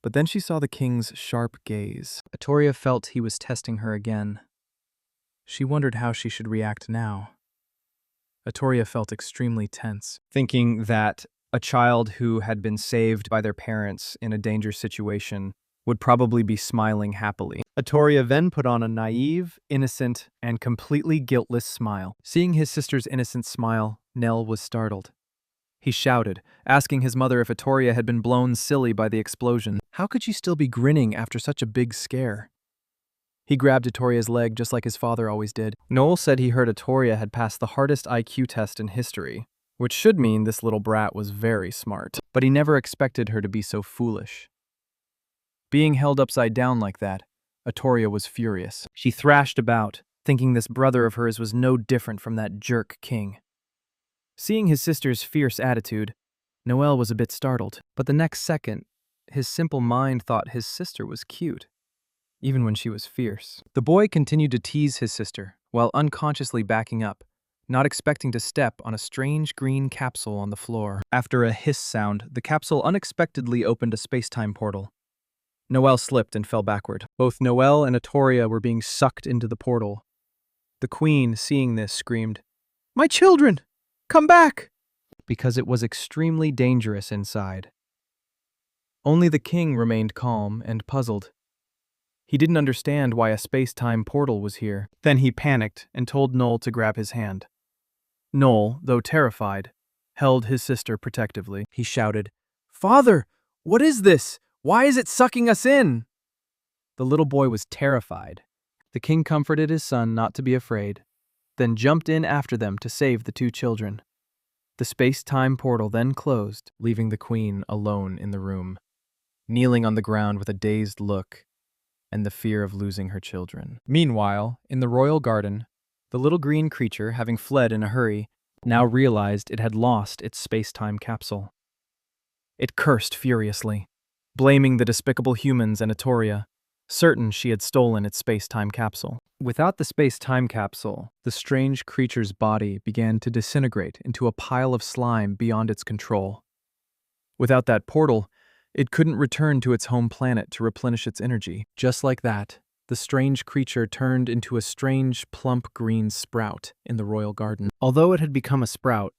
But then she saw the king's sharp gaze. Atoria felt he was testing her again. She wondered how she should react now. Atoria felt extremely tense, thinking that a child who had been saved by their parents in a dangerous situation would probably be smiling happily. Atoria then put on a naive, innocent, and completely guiltless smile. Seeing his sister's innocent smile, Nell was startled. He shouted, asking his mother if Atoria had been blown silly by the explosion. How could she still be grinning after such a big scare? He grabbed Atoria's leg just like his father always did. Noel said he heard Atoria had passed the hardest IQ test in history, which should mean this little brat was very smart. But he never expected her to be so foolish. Being held upside down like that, Atoria was furious. She thrashed about, thinking this brother of hers was no different from that jerk king. Seeing his sister's fierce attitude, Noel was a bit startled. But the next second, his simple mind thought his sister was cute, even when she was fierce. The boy continued to tease his sister, while unconsciously backing up, not expecting to step on a strange green capsule on the floor. After a hiss sound, the capsule unexpectedly opened a space-time portal. Noel slipped and fell backward. Both Noel and Atoria were being sucked into the portal. The queen, seeing this, screamed, "My children! Come back!" because it was extremely dangerous inside. Only the king remained calm and puzzled. He didn't understand why a space-time portal was here. Then he panicked and told Noel to grab his hand. Noel, though terrified, held his sister protectively. He shouted, "Father, what is this? Why is it sucking us in?" The little boy was terrified. The king comforted his son not to be afraid, then jumped in after them to save the two children. The space-time portal then closed, leaving the queen alone in the room, kneeling on the ground with a dazed look and the fear of losing her children. Meanwhile, in the royal garden, the little green creature, having fled in a hurry, now realized it had lost its space-time capsule. It cursed furiously, blaming the despicable humans and Atoria, certain she had stolen its space-time capsule. Without the space-time capsule, the strange creature's body began to disintegrate into a pile of slime beyond its control. Without that portal, it couldn't return to its home planet to replenish its energy. Just like that, the strange creature turned into a strange, plump green sprout in the royal garden. Although it had become a sprout,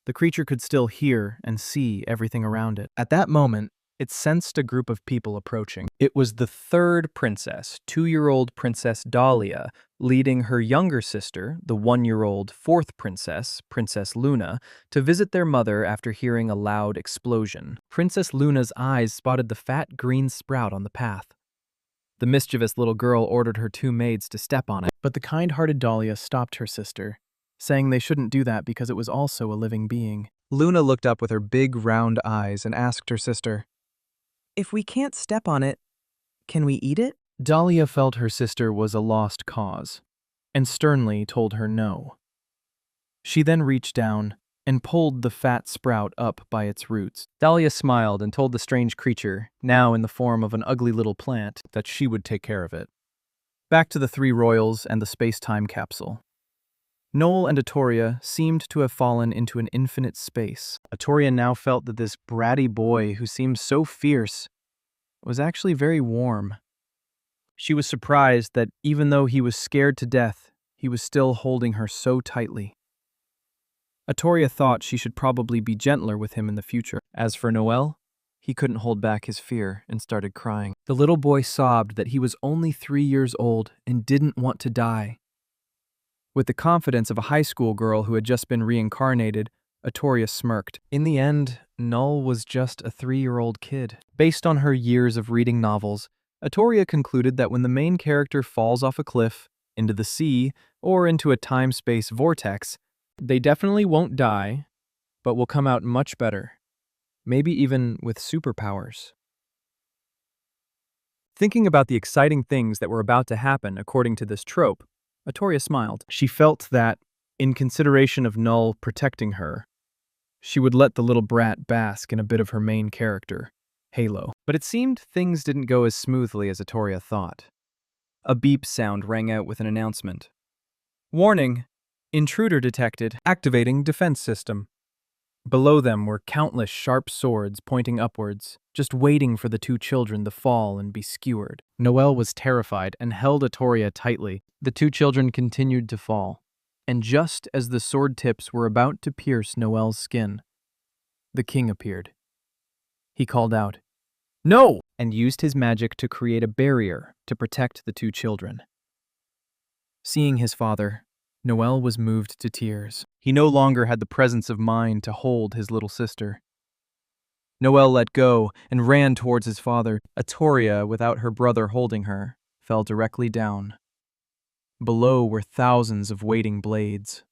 the creature could still hear and see everything around it. At that moment, it sensed a group of people approaching. It was the third princess, 2-year-old Princess Dahlia, leading her younger sister, the 1-year-old fourth princess, Princess Luna, to visit their mother after hearing a loud explosion. Princess Luna's eyes spotted the fat green sprout on the path. The mischievous little girl ordered her two maids to step on it, but the kind-hearted Dahlia stopped her sister, saying they shouldn't do that because it was also a living being. Luna looked up with her big round eyes and asked her sister, "If we can't step on it, can we eat it?" Dahlia felt her sister was a lost cause, and sternly told her no. She then reached down and pulled the fat sprout up by its roots. Dahlia smiled and told the strange creature, now in the form of an ugly little plant, that she would take care of it. Back to the three royals and the space-time capsule. Noel and Atoria seemed to have fallen into an infinite space. Atoria now felt that this bratty boy who seemed so fierce was actually very warm. She was surprised that even though he was scared to death, he was still holding her so tightly. Atoria thought she should probably be gentler with him in the future. As for Noel, he couldn't hold back his fear and started crying. The little boy sobbed that he was only 3 years old and didn't want to die. With the confidence of a high school girl who had just been reincarnated, Atoria smirked. In the end, Noel was just a 3-year-old kid. Based on her years of reading novels, Atoria concluded that when the main character falls off a cliff, into the sea, or into a time-space vortex, they definitely won't die, but will come out much better. Maybe even with superpowers. Thinking about the exciting things that were about to happen according to this trope, Atoria smiled. She felt that, in consideration of Null protecting her, she would let the little brat bask in a bit of her main character, Halo. But it seemed things didn't go as smoothly as Atoria thought. A beep sound rang out with an announcement. "Warning! Intruder detected. Activating defense system." Below them were countless sharp swords pointing upwards, just waiting for the two children to fall and be skewered. Noel was terrified and held Atoria tightly. The two children continued to fall, and just as the sword tips were about to pierce Noel's skin, the king appeared. He called out, "No!" and used his magic to create a barrier to protect the two children. Seeing his father, Noel was moved to tears. He no longer had the presence of mind to hold his little sister. Noel let go and ran towards his father. Atoria, without her brother holding her, fell directly down. Below were thousands of waiting blades.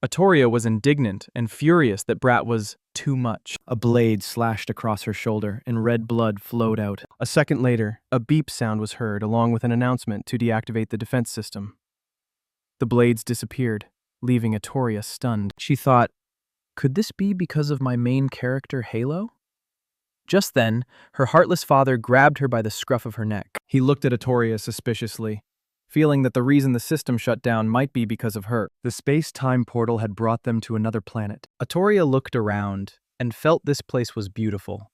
Atoria was indignant and furious that Brat was too much. A blade slashed across her shoulder and red blood flowed out. A second later, a beep sound was heard along with an announcement to deactivate the defense system. The blades disappeared, leaving Atoria stunned. She thought, could this be because of my main character, Halo? Just then, her heartless father grabbed her by the scruff of her neck. He looked at Atoria suspiciously, feeling that the reason the system shut down might be because of her. The space-time portal had brought them to another planet. Atoria looked around and felt this place was beautiful.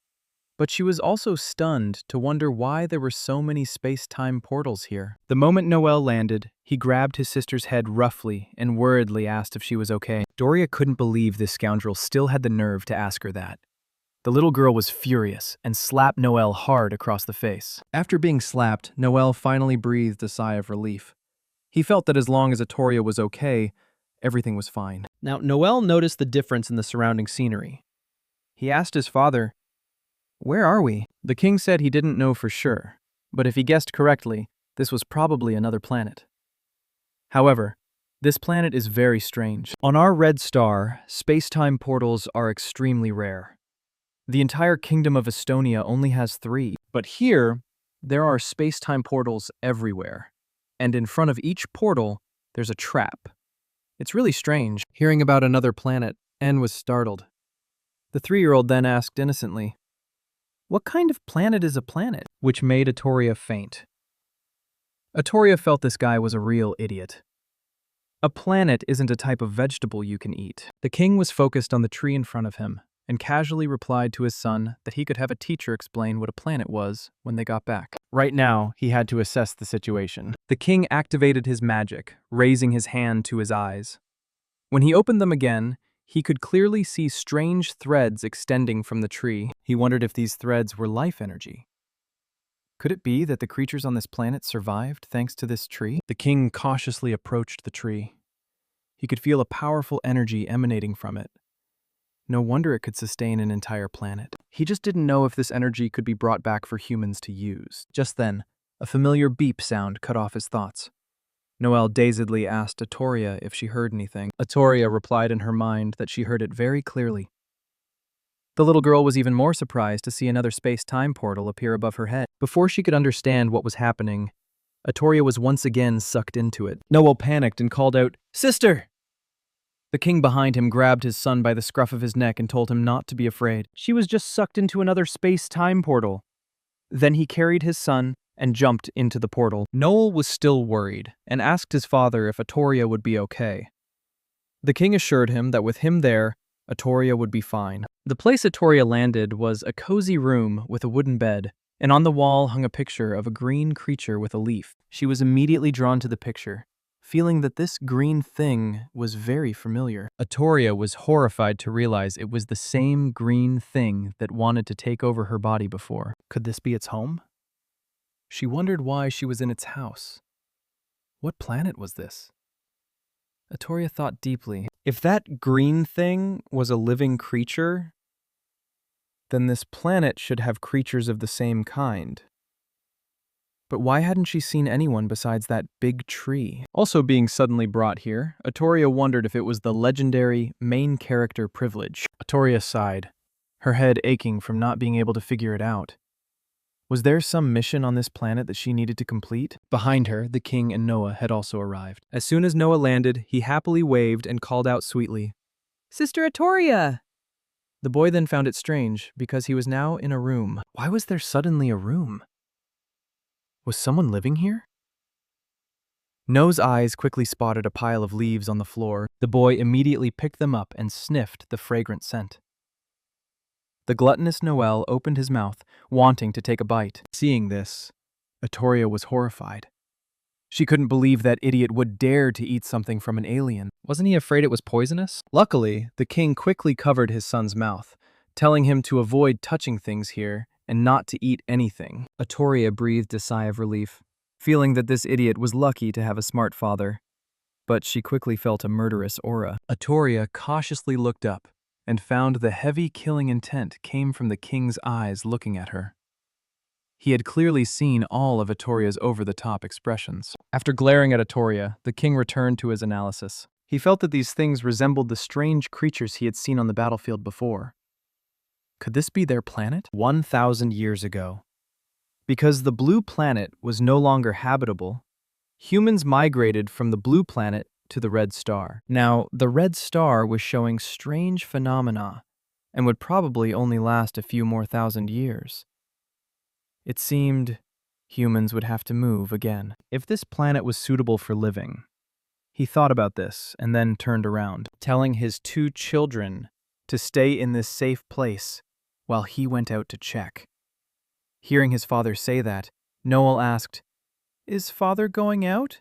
But she was also stunned to wonder why there were so many space-time portals here. The moment Noel landed, he grabbed his sister's head roughly and worriedly asked if she was okay. Doria couldn't believe this scoundrel still had the nerve to ask her that. The little girl was furious and slapped Noel hard across the face. After being slapped, Noel finally breathed a sigh of relief. He felt that as long as Atoria was okay, everything was fine. Now, Noel noticed the difference in the surrounding scenery. He asked his father, "Where are we?" The king said he didn't know for sure, but if he guessed correctly, this was probably another planet. However, this planet is very strange. On our red star, space-time portals are extremely rare. The entire kingdom of Estonia only has 3, but here, there are space-time portals everywhere, and in front of each portal, there's a trap. It's really strange. Hearing about another planet, N was startled. The 3-year-old then asked innocently, "What kind of planet is a planet?" Which made Atoria faint. Atoria felt this guy was a real idiot. A planet isn't a type of vegetable you can eat. The king was focused on the tree in front of him and casually replied to his son that he could have a teacher explain what a planet was when they got back. Right now, he had to assess the situation. The king activated his magic, raising his hand to his eyes. When he opened them again, he could clearly see strange threads extending from the tree. He wondered if these threads were life energy. Could it be that the creatures on this planet survived thanks to this tree? The king cautiously approached the tree. He could feel a powerful energy emanating from it. No wonder it could sustain an entire planet. He just didn't know if this energy could be brought back for humans to use. Just then, A familiar beep sound cut off his thoughts. Noelle dazedly asked Atoria if she heard anything. Atoria replied in her mind that she heard it very clearly. The little girl was even more surprised to see another space-time portal appear above her head. Before she could understand what was happening, Atoria was once again sucked into it. Noelle panicked and called out, "Sister!" The king behind him grabbed his son by the scruff of his neck and told him not to be afraid. She was just sucked into another space-time portal. Then he carried his son and jumped into the portal. Noelle was still worried and asked his father if Atoria would be okay. The king assured him that with him there, Atoria would be fine. The place Atoria landed was a cozy room with a wooden bed, and on the wall hung a picture of a green creature with a leaf. She was immediately drawn to the picture, feeling that this green thing was very familiar. Atoria was horrified to realize it was the same green thing that wanted to take over her body before. Could this be its home? She wondered why she was in its house. What planet was this? Atoria thought deeply. If that green thing was a living creature, then this planet should have creatures of the same kind. But why hadn't she seen anyone besides that big tree? Also being suddenly brought here, Atoria wondered if it was the legendary main character privilege. Atoria sighed, her head aching from not being able to figure it out. Was there some mission on this planet that she needed to complete? Behind her, the king and Noah had also arrived. As soon as Noah landed, he happily waved and called out sweetly, "Sister Atoria!" The boy then found it strange, because he was now in a room. Why was there suddenly a room? Was someone living here? Noah's eyes quickly spotted a pile of leaves on the floor. The boy immediately picked them up and sniffed the fragrant scent. The gluttonous Noelle opened his mouth, wanting to take a bite. Seeing this, Atoria was horrified. She couldn't believe that idiot would dare to eat something from an alien. Wasn't he afraid it was poisonous? Luckily, the king quickly covered his son's mouth, telling him to avoid touching things here and not to eat anything. Atoria breathed a sigh of relief, feeling that this idiot was lucky to have a smart father. But she quickly felt a murderous aura. Atoria cautiously looked up and found the heavy killing intent came from the king's eyes looking at her. He had clearly seen all of Atoria's over-the-top expressions. After glaring at Atoria, the king returned to his analysis. He felt that these things resembled the strange creatures he had seen on the battlefield before. Could this be their planet? 1,000 years ago. Because the blue planet was no longer habitable, humans migrated from the blue planet to the red star. Now, the red star was showing strange phenomena and would probably only last a few more thousand years. It seemed humans would have to move again. If this planet was suitable for living, he thought about this and then turned around, telling his 2 children to stay in this safe place while he went out to check. Hearing his father say that, Noelle asked, "Is father going out?"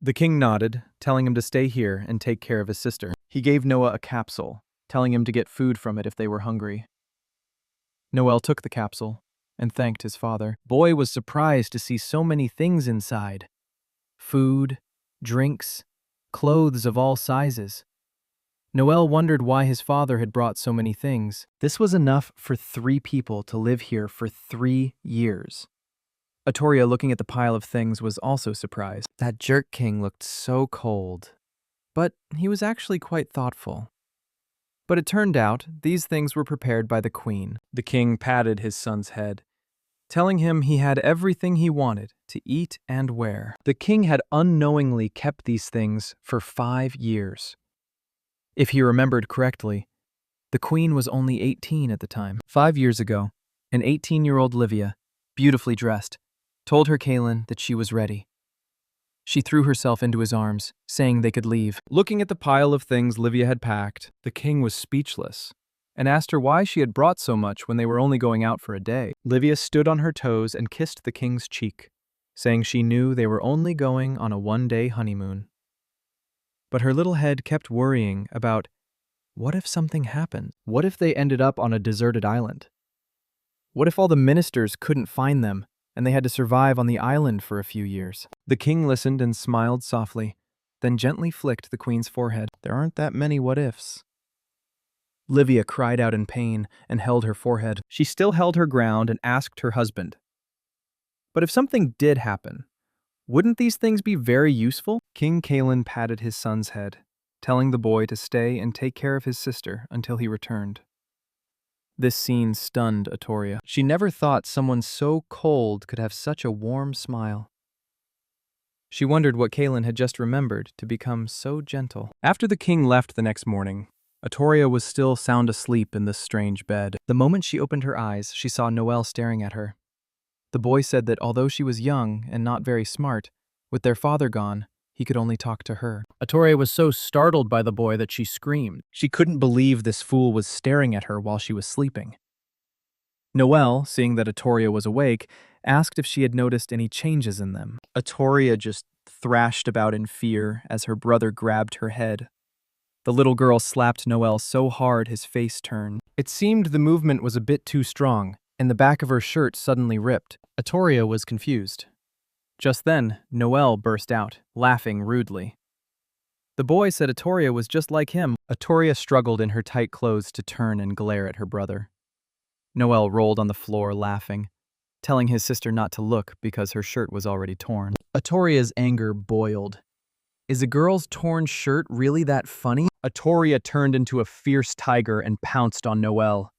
The king nodded, telling him to stay here and take care of his sister. He gave Noah a capsule, telling him to get food from it if they were hungry. Noelle took the capsule and thanked his father. Boy was surprised to see so many things inside. Food, drinks, clothes of all sizes. Noelle wondered why his father had brought so many things. This was enough for 3 people to live here for 3 years. Atoria, looking at the pile of things, was also surprised. That jerk king looked so cold, but he was actually quite thoughtful. But it turned out these things were prepared by the queen. The king patted his son's head, telling him he had everything he wanted to eat and wear. The king had unknowingly kept these things for 5 years. If he remembered correctly, the queen was only 18 at the time. 5 years ago, an 18-year-old Livia, beautifully dressed, told her Kaelin that she was ready. She threw herself into his arms, saying they could leave. Looking at the pile of things Livia had packed, the king was speechless and asked her why she had brought so much when they were only going out for a day. Livia stood on her toes and kissed the king's cheek, saying she knew they were only going on a 1-day honeymoon. But her little head kept worrying about, what if something happened? What if they ended up on a deserted island? What if all the ministers couldn't find them and they had to survive on the island for a few years? The king listened and smiled softly, then gently flicked the queen's forehead. There aren't that many what-ifs. Livia cried out in pain and held her forehead. She still held her ground and asked her husband, But if something did happen, wouldn't these things be very useful? King Kalen patted his son's head, telling the boy to stay and take care of his sister until he returned. This scene stunned Atoria. She never thought someone so cold could have such a warm smile. She wondered what Kalen had just remembered to become so gentle. After the king left the next morning, Atoria was still sound asleep in this strange bed. The moment she opened her eyes, she saw Noel staring at her. The boy said that although she was young and not very smart, with their father gone, he could only talk to her. Atoria was so startled by the boy that she screamed. She couldn't believe this fool was staring at her while she was sleeping. Noel, seeing that Atoria was awake, asked if she had noticed any changes in them. Atoria just thrashed about in fear as her brother grabbed her head. The little girl slapped Noel so hard his face turned. It seemed the movement was a bit too strong, and the back of her shirt suddenly ripped. Atoria was confused. Just then, Noel burst out, laughing rudely. The boy said Atoria was just like him. Atoria struggled in her tight clothes to turn and glare at her brother. Noel rolled on the floor, laughing, telling his sister not to look because her shirt was already torn. Atoria's anger boiled. Is a girl's torn shirt really that funny? Atoria turned into a fierce tiger and pounced on Noel.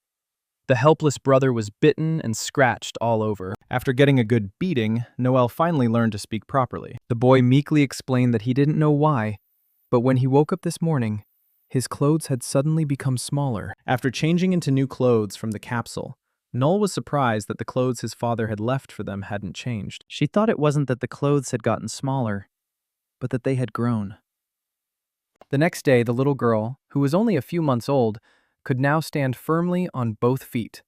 The helpless brother was bitten and scratched all over. After getting a good beating, Noel finally learned to speak properly. The boy meekly explained that he didn't know why, but when he woke up this morning, his clothes had suddenly become smaller. After changing into new clothes from the capsule, Noel was surprised that the clothes his father had left for them hadn't changed. She thought it wasn't that the clothes had gotten smaller, but that they had grown. The next day, the little girl, who was only a few months old, could now stand firmly on both feet,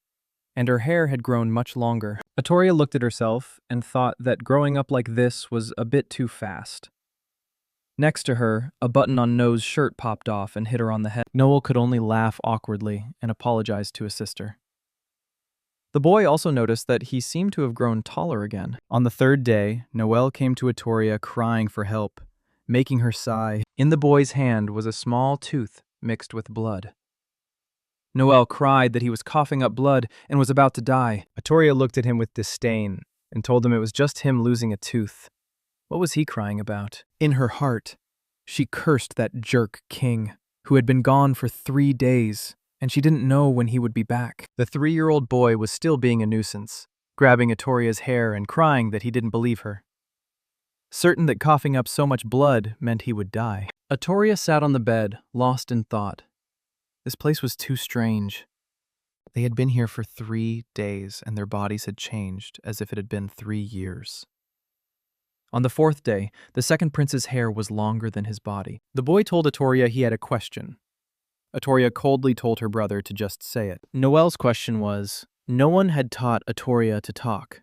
and her hair had grown much longer. Atoria looked at herself and thought that growing up like this was a bit too fast. Next to her, a button on Noel's shirt popped off and hit her on the head. Noel could only laugh awkwardly and apologize to his sister. The boy also noticed that he seemed to have grown taller again. On the third day, Noel came to Atoria crying for help, making her sigh. In the boy's hand was a small tooth mixed with blood. Noel cried that he was coughing up blood and was about to die. Atoria looked at him with disdain and told him it was just him losing a tooth. What was he crying about? In her heart, she cursed that jerk king, who had been gone for 3 days, and she didn't know when he would be back. The 3-year-old boy was still being a nuisance, grabbing Atoria's hair and crying that he didn't believe her. Certain that coughing up so much blood meant he would die. Atoria sat on the bed, lost in thought. This place was too strange. They had been here for 3 days, and their bodies had changed as if it had been 3 years. On the 4th day, the second prince's hair was longer than his body. The boy told Atoria he had a question. Atoria coldly told her brother to just say it. Noel's question was, no one had taught Atoria to talk,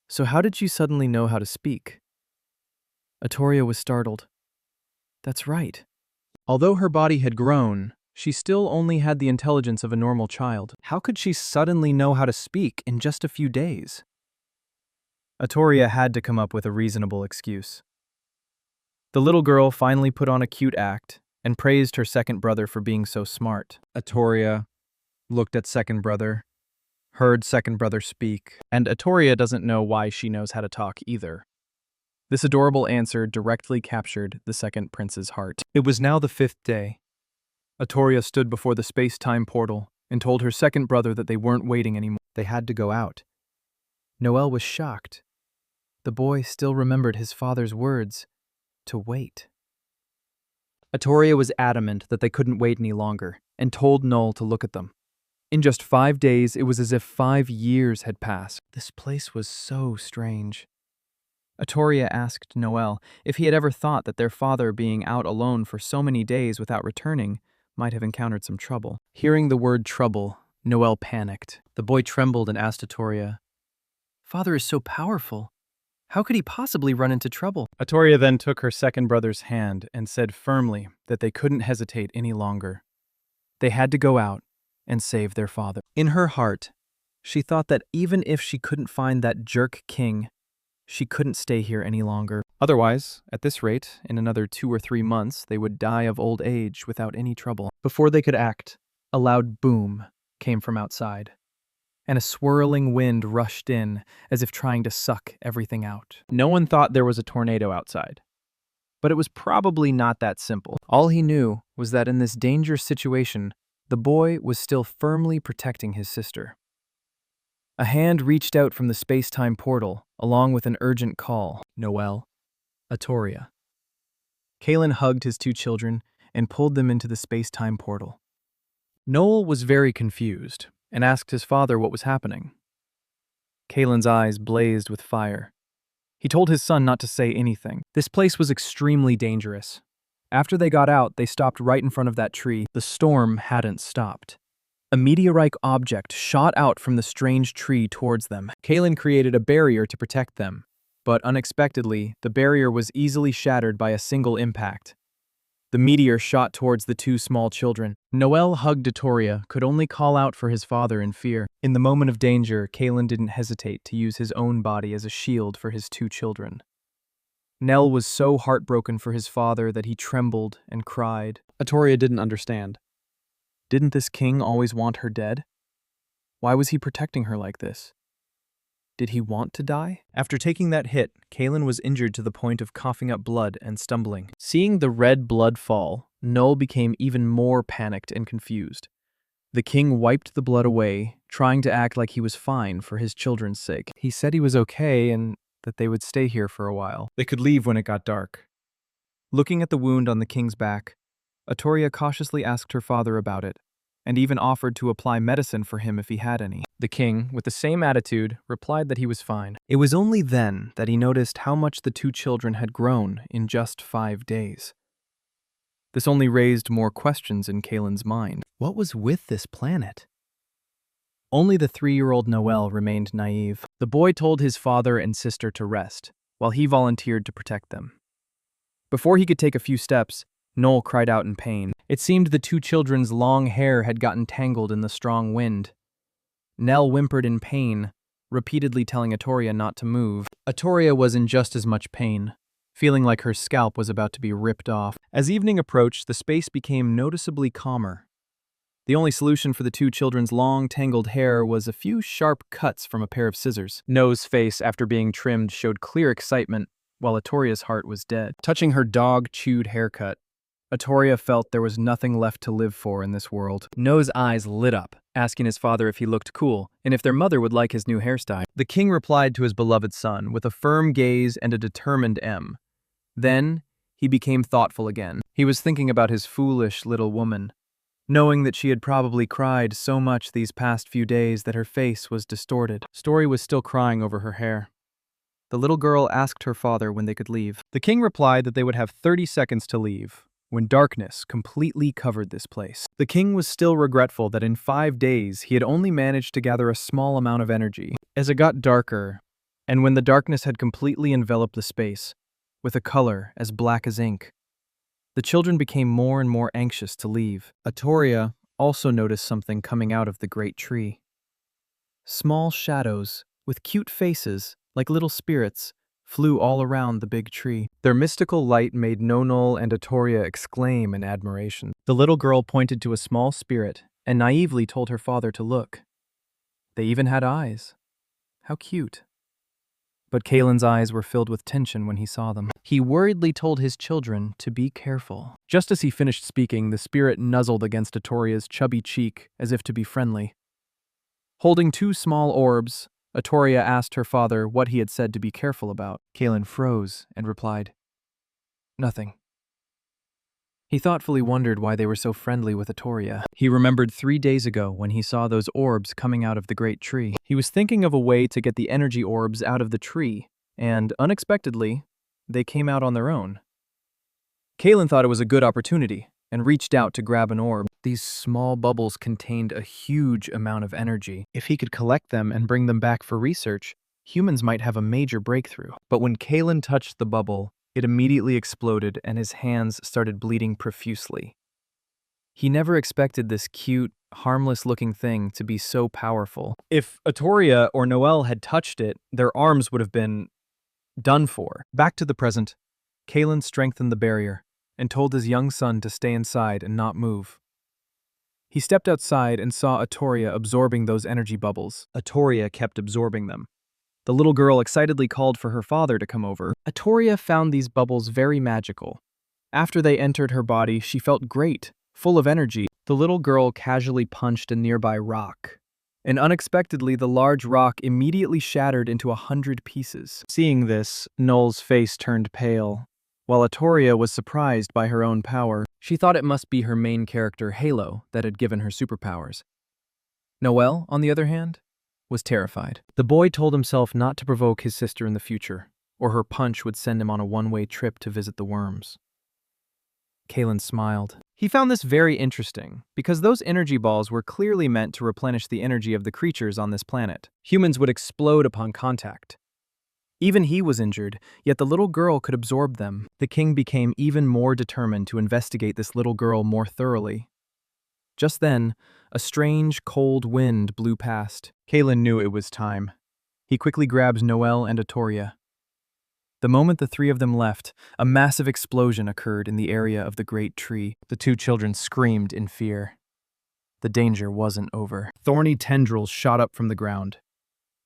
so how did she suddenly know how to speak? Atoria was startled. That's right. Although her body had grown, she still only had the intelligence of a normal child. How could she suddenly know how to speak in just a few days? Atoria had to come up with a reasonable excuse. The little girl finally put on a cute act and praised her second brother for being so smart. Atoria looked at second brother, heard second brother speak, and Atoria doesn't know why she knows how to talk either. This adorable answer directly captured the second prince's heart. It was now the 5th day. Atoria stood before the space-time portal and told her second brother that they weren't waiting anymore. They had to go out. Noel was shocked. The boy still remembered his father's words, to wait. Atoria was adamant that they couldn't wait any longer and told Noel to look at them. In just 5 days, it was as if 5 years had passed. This place was so strange. Atoria asked Noel if he had ever thought that their father being out alone for so many days without returning might have encountered some trouble. Hearing the word trouble, Noel panicked. The boy trembled and asked Atoria, "Father is so powerful. How could he possibly run into trouble?" Atoria then took her second brother's hand and said firmly that they couldn't hesitate any longer. They had to go out and save their father. In her heart, she thought that even if she couldn't find that jerk king, she couldn't stay here any longer. Otherwise, at this rate, in another 2 or 3 months, they would die of old age without any trouble. Before they could act, a loud boom came from outside. and a swirling wind rushed in, as if trying to suck everything out. No one thought there was a tornado outside. But it was probably not that simple. All he knew was that in this dangerous situation, the boy was still firmly protecting his sister. A hand reached out from the space-time portal, along with an urgent call. Noel, Atoria. Kalen hugged his two children and pulled them into the space-time portal. Noel was very confused and asked his father what was happening. Kalen's eyes blazed with fire. He told his son not to say anything. This place was extremely dangerous. After they got out, they stopped right in front of that tree. The storm hadn't stopped. A meteorite object shot out from the strange tree towards them. Kalen created a barrier to protect them, but unexpectedly, the barrier was easily shattered by a single impact. The meteor shot towards the two small children. Noel hugged Atoria, could only call out for his father in fear. In the moment of danger, Kalen didn't hesitate to use his own body as a shield for his two children. Nell was so heartbroken for his father that he trembled and cried. Atoria didn't understand. Didn't this king always want her dead? Why was he protecting her like this? Did he want to die? After taking that hit, Kalen was injured to the point of coughing up blood and stumbling. Seeing the red blood fall, Noel became even more panicked and confused. The king wiped the blood away, trying to act like he was fine for his children's sake. He said he was okay and that they would stay here for a while. They could leave when it got dark. Looking at the wound on the king's back, Atoria cautiously asked her father about it, and even offered to apply medicine for him if he had any. The king, with the same attitude, replied that he was fine. It was only then that he noticed how much the two children had grown in just 5 days. This only raised more questions in Kalen's mind. What was with this planet? Only the 3-year-old Noel remained naive. The boy told his father and sister to rest, while he volunteered to protect them. Before he could take a few steps, Noel cried out in pain. It seemed the two children's long hair had gotten tangled in the strong wind. Nell whimpered in pain, repeatedly telling Atoria not to move. Atoria was in just as much pain, feeling like her scalp was about to be ripped off. As evening approached, the space became noticeably calmer. The only solution for the two children's long, tangled hair was a few sharp cuts from a pair of scissors. No's face, after being trimmed, showed clear excitement, while Atoria's heart was dead. Touching her dog-chewed haircut, Atoria felt there was nothing left to live for in this world. No's eyes lit up, asking his father if he looked cool, and if their mother would like his new hairstyle. The king replied to his beloved son with a firm gaze and a determined M. Then, he became thoughtful again. He was thinking about his foolish little woman, knowing that she had probably cried so much these past few days that her face was distorted. Story was still crying over her hair. The little girl asked her father when they could leave. The king replied that they would have 30 seconds to leave, when darkness completely covered this place. The king was still regretful that in 5 days he had only managed to gather a small amount of energy. As it got darker, and when the darkness had completely enveloped the space, with a color as black as ink, the children became more and more anxious to leave. Atoria also noticed something coming out of the great tree. Small shadows, with cute faces, like little spirits, flew all around the big tree. Their mystical light made Nonol and Atoria exclaim in admiration. The little girl pointed to a small spirit and naively told her father to look. They even had eyes. How cute. But Kalen's eyes were filled with tension when he saw them. He worriedly told his children to be careful. Just as he finished speaking, the spirit nuzzled against Atoria's chubby cheek as if to be friendly. Holding 2 small orbs, Atoria asked her father what he had said to be careful about. Kalen froze and replied, "Nothing." He thoughtfully wondered why they were so friendly with Atoria. He remembered 3 days ago when he saw those orbs coming out of the great tree. He was thinking of a way to get the energy orbs out of the tree, and unexpectedly, they came out on their own. Kalen thought it was a good opportunity and reached out to grab an orb. These small bubbles contained a huge amount of energy. If he could collect them and bring them back for research, humans might have a major breakthrough. But when Kalen touched the bubble, it immediately exploded and his hands started bleeding profusely. He never expected this cute, harmless-looking thing to be so powerful. If Atoria or Noel had touched it, their arms would have been done for. Back to the present, Kalen strengthened the barrier and told his young son to stay inside and not move. He stepped outside and saw Atoria absorbing those energy bubbles. Atoria kept absorbing them. The little girl excitedly called for her father to come over. Atoria found these bubbles very magical. After they entered her body, she felt great, full of energy. The little girl casually punched a nearby rock, and unexpectedly the large rock immediately shattered into 100 pieces. Seeing this, Noel's face turned pale. While Atoria was surprised by her own power, she thought it must be her main character, Halo, that had given her superpowers. Noel, on the other hand, was terrified. The boy told himself not to provoke his sister in the future, or her punch would send him on a one-way trip to visit the worms. Kalen smiled. He found this very interesting, because those energy balls were clearly meant to replenish the energy of the creatures on this planet. Humans would explode upon contact. Even he was injured, yet the little girl could absorb them. The king became even more determined to investigate this little girl more thoroughly. Just then, a strange, cold wind blew past. Kalen knew it was time. He quickly grabbed Noel and Atoria. The moment the three of them left, a massive explosion occurred in the area of the great tree. The two children screamed in fear. The danger wasn't over. Thorny tendrils shot up from the ground.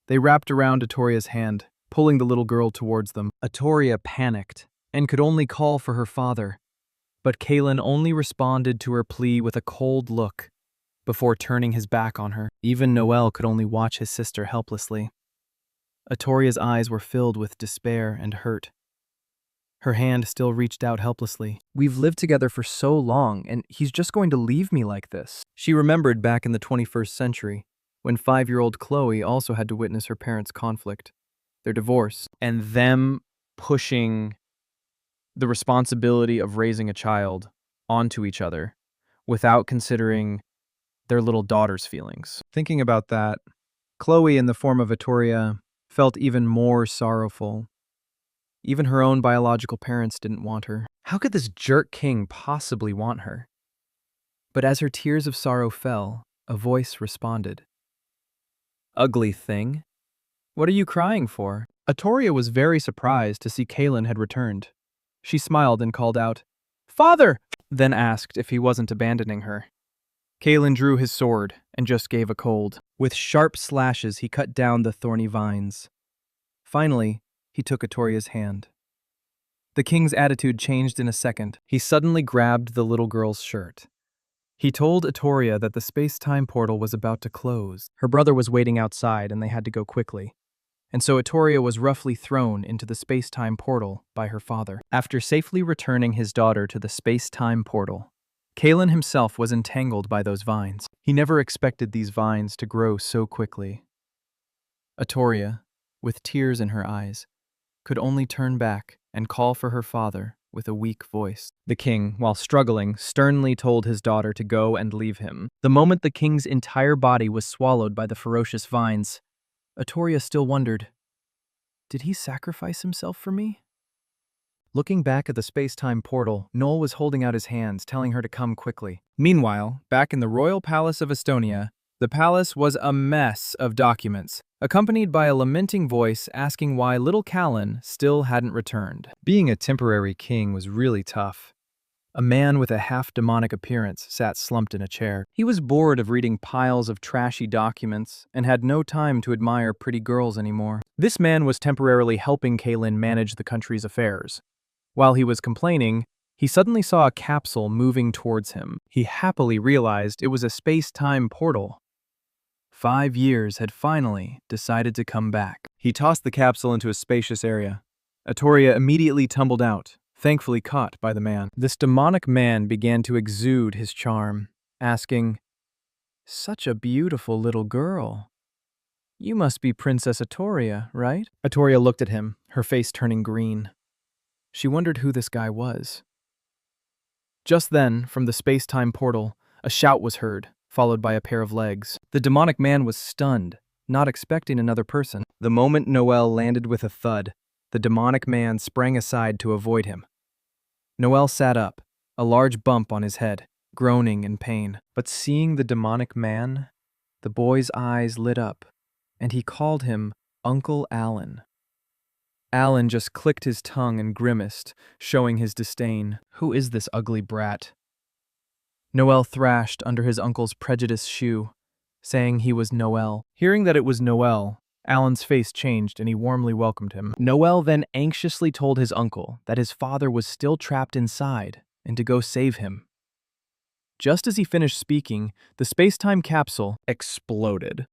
They wrapped around Atoria's hand, pulling the little girl towards them. Atoria panicked and could only call for her father, but Kalen only responded to her plea with a cold look before turning his back on her. Even Noel could only watch his sister helplessly. Atoria's eyes were filled with despair and hurt. Her hand still reached out helplessly. We've lived together for so long, and he's just going to leave me like this. She remembered back in the 21st century, when 5-year-old Chloe also had to witness her parents' conflict, their divorce, and them pushing the responsibility of raising a child onto each other without considering their little daughter's feelings. Thinking about that, Chloe, in the form of Atoria, felt even more sorrowful. Even her own biological parents didn't want her. How could this jerk king possibly want her? But as her tears of sorrow fell, a voice responded. Ugly thing. What are you crying for? Atoria was very surprised to see Kalen had returned. She smiled and called out, Father! Then asked if he wasn't abandoning her. Kalen drew his sword and just gave a cold. With sharp slashes, he cut down the thorny vines. Finally, he took Atoria's hand. The king's attitude changed in a second. He suddenly grabbed the little girl's shirt. He told Atoria that the space-time portal was about to close. Her brother was waiting outside and they had to go quickly. And so Atoria was roughly thrown into the space-time portal by her father. After safely returning his daughter to the space-time portal, Kalen himself was entangled by those vines. He never expected these vines to grow so quickly. Atoria, with tears in her eyes, could only turn back and call for her father with a weak voice. The king, while struggling, sternly told his daughter to go and leave him. The moment the king's entire body was swallowed by the ferocious vines, Atoria still wondered, did he sacrifice himself for me? Looking back at the space-time portal, Noel was holding out his hands, telling her to come quickly. Meanwhile, back in the royal palace of Estonia, the palace was a mess of documents, accompanied by a lamenting voice asking why little Kalen still hadn't returned. Being a temporary king was really tough. A man with a half-demonic appearance sat slumped in a chair. He was bored of reading piles of trashy documents and had no time to admire pretty girls anymore. This man was temporarily helping Kalen manage the country's affairs. While he was complaining, he suddenly saw a capsule moving towards him. He happily realized it was a space-time portal. 5 years had finally decided to come back. He tossed the capsule into a spacious area. Atoria immediately tumbled out, thankfully caught by the man. This demonic man began to exude his charm, asking, Such a beautiful little girl. You must be Princess Atoria, right? Atoria looked at him, her face turning green. She wondered who this guy was. Just then, from the space-time portal, a shout was heard, followed by a pair of legs. The demonic man was stunned, not expecting another person. The moment Noel landed with a thud, the demonic man sprang aside to avoid him. Noel sat up, a large bump on his head, groaning in pain. But seeing the demonic man, the boy's eyes lit up, and he called him Uncle Alan. Alan just clicked his tongue and grimaced, showing his disdain. Who is this ugly brat? Noel thrashed under his uncle's prejudiced shoe, saying he was Noel. Hearing that it was Noel, Alan's face changed and he warmly welcomed him. Noel then anxiously told his uncle that his father was still trapped inside and to go save him. Just as he finished speaking, the space-time capsule exploded.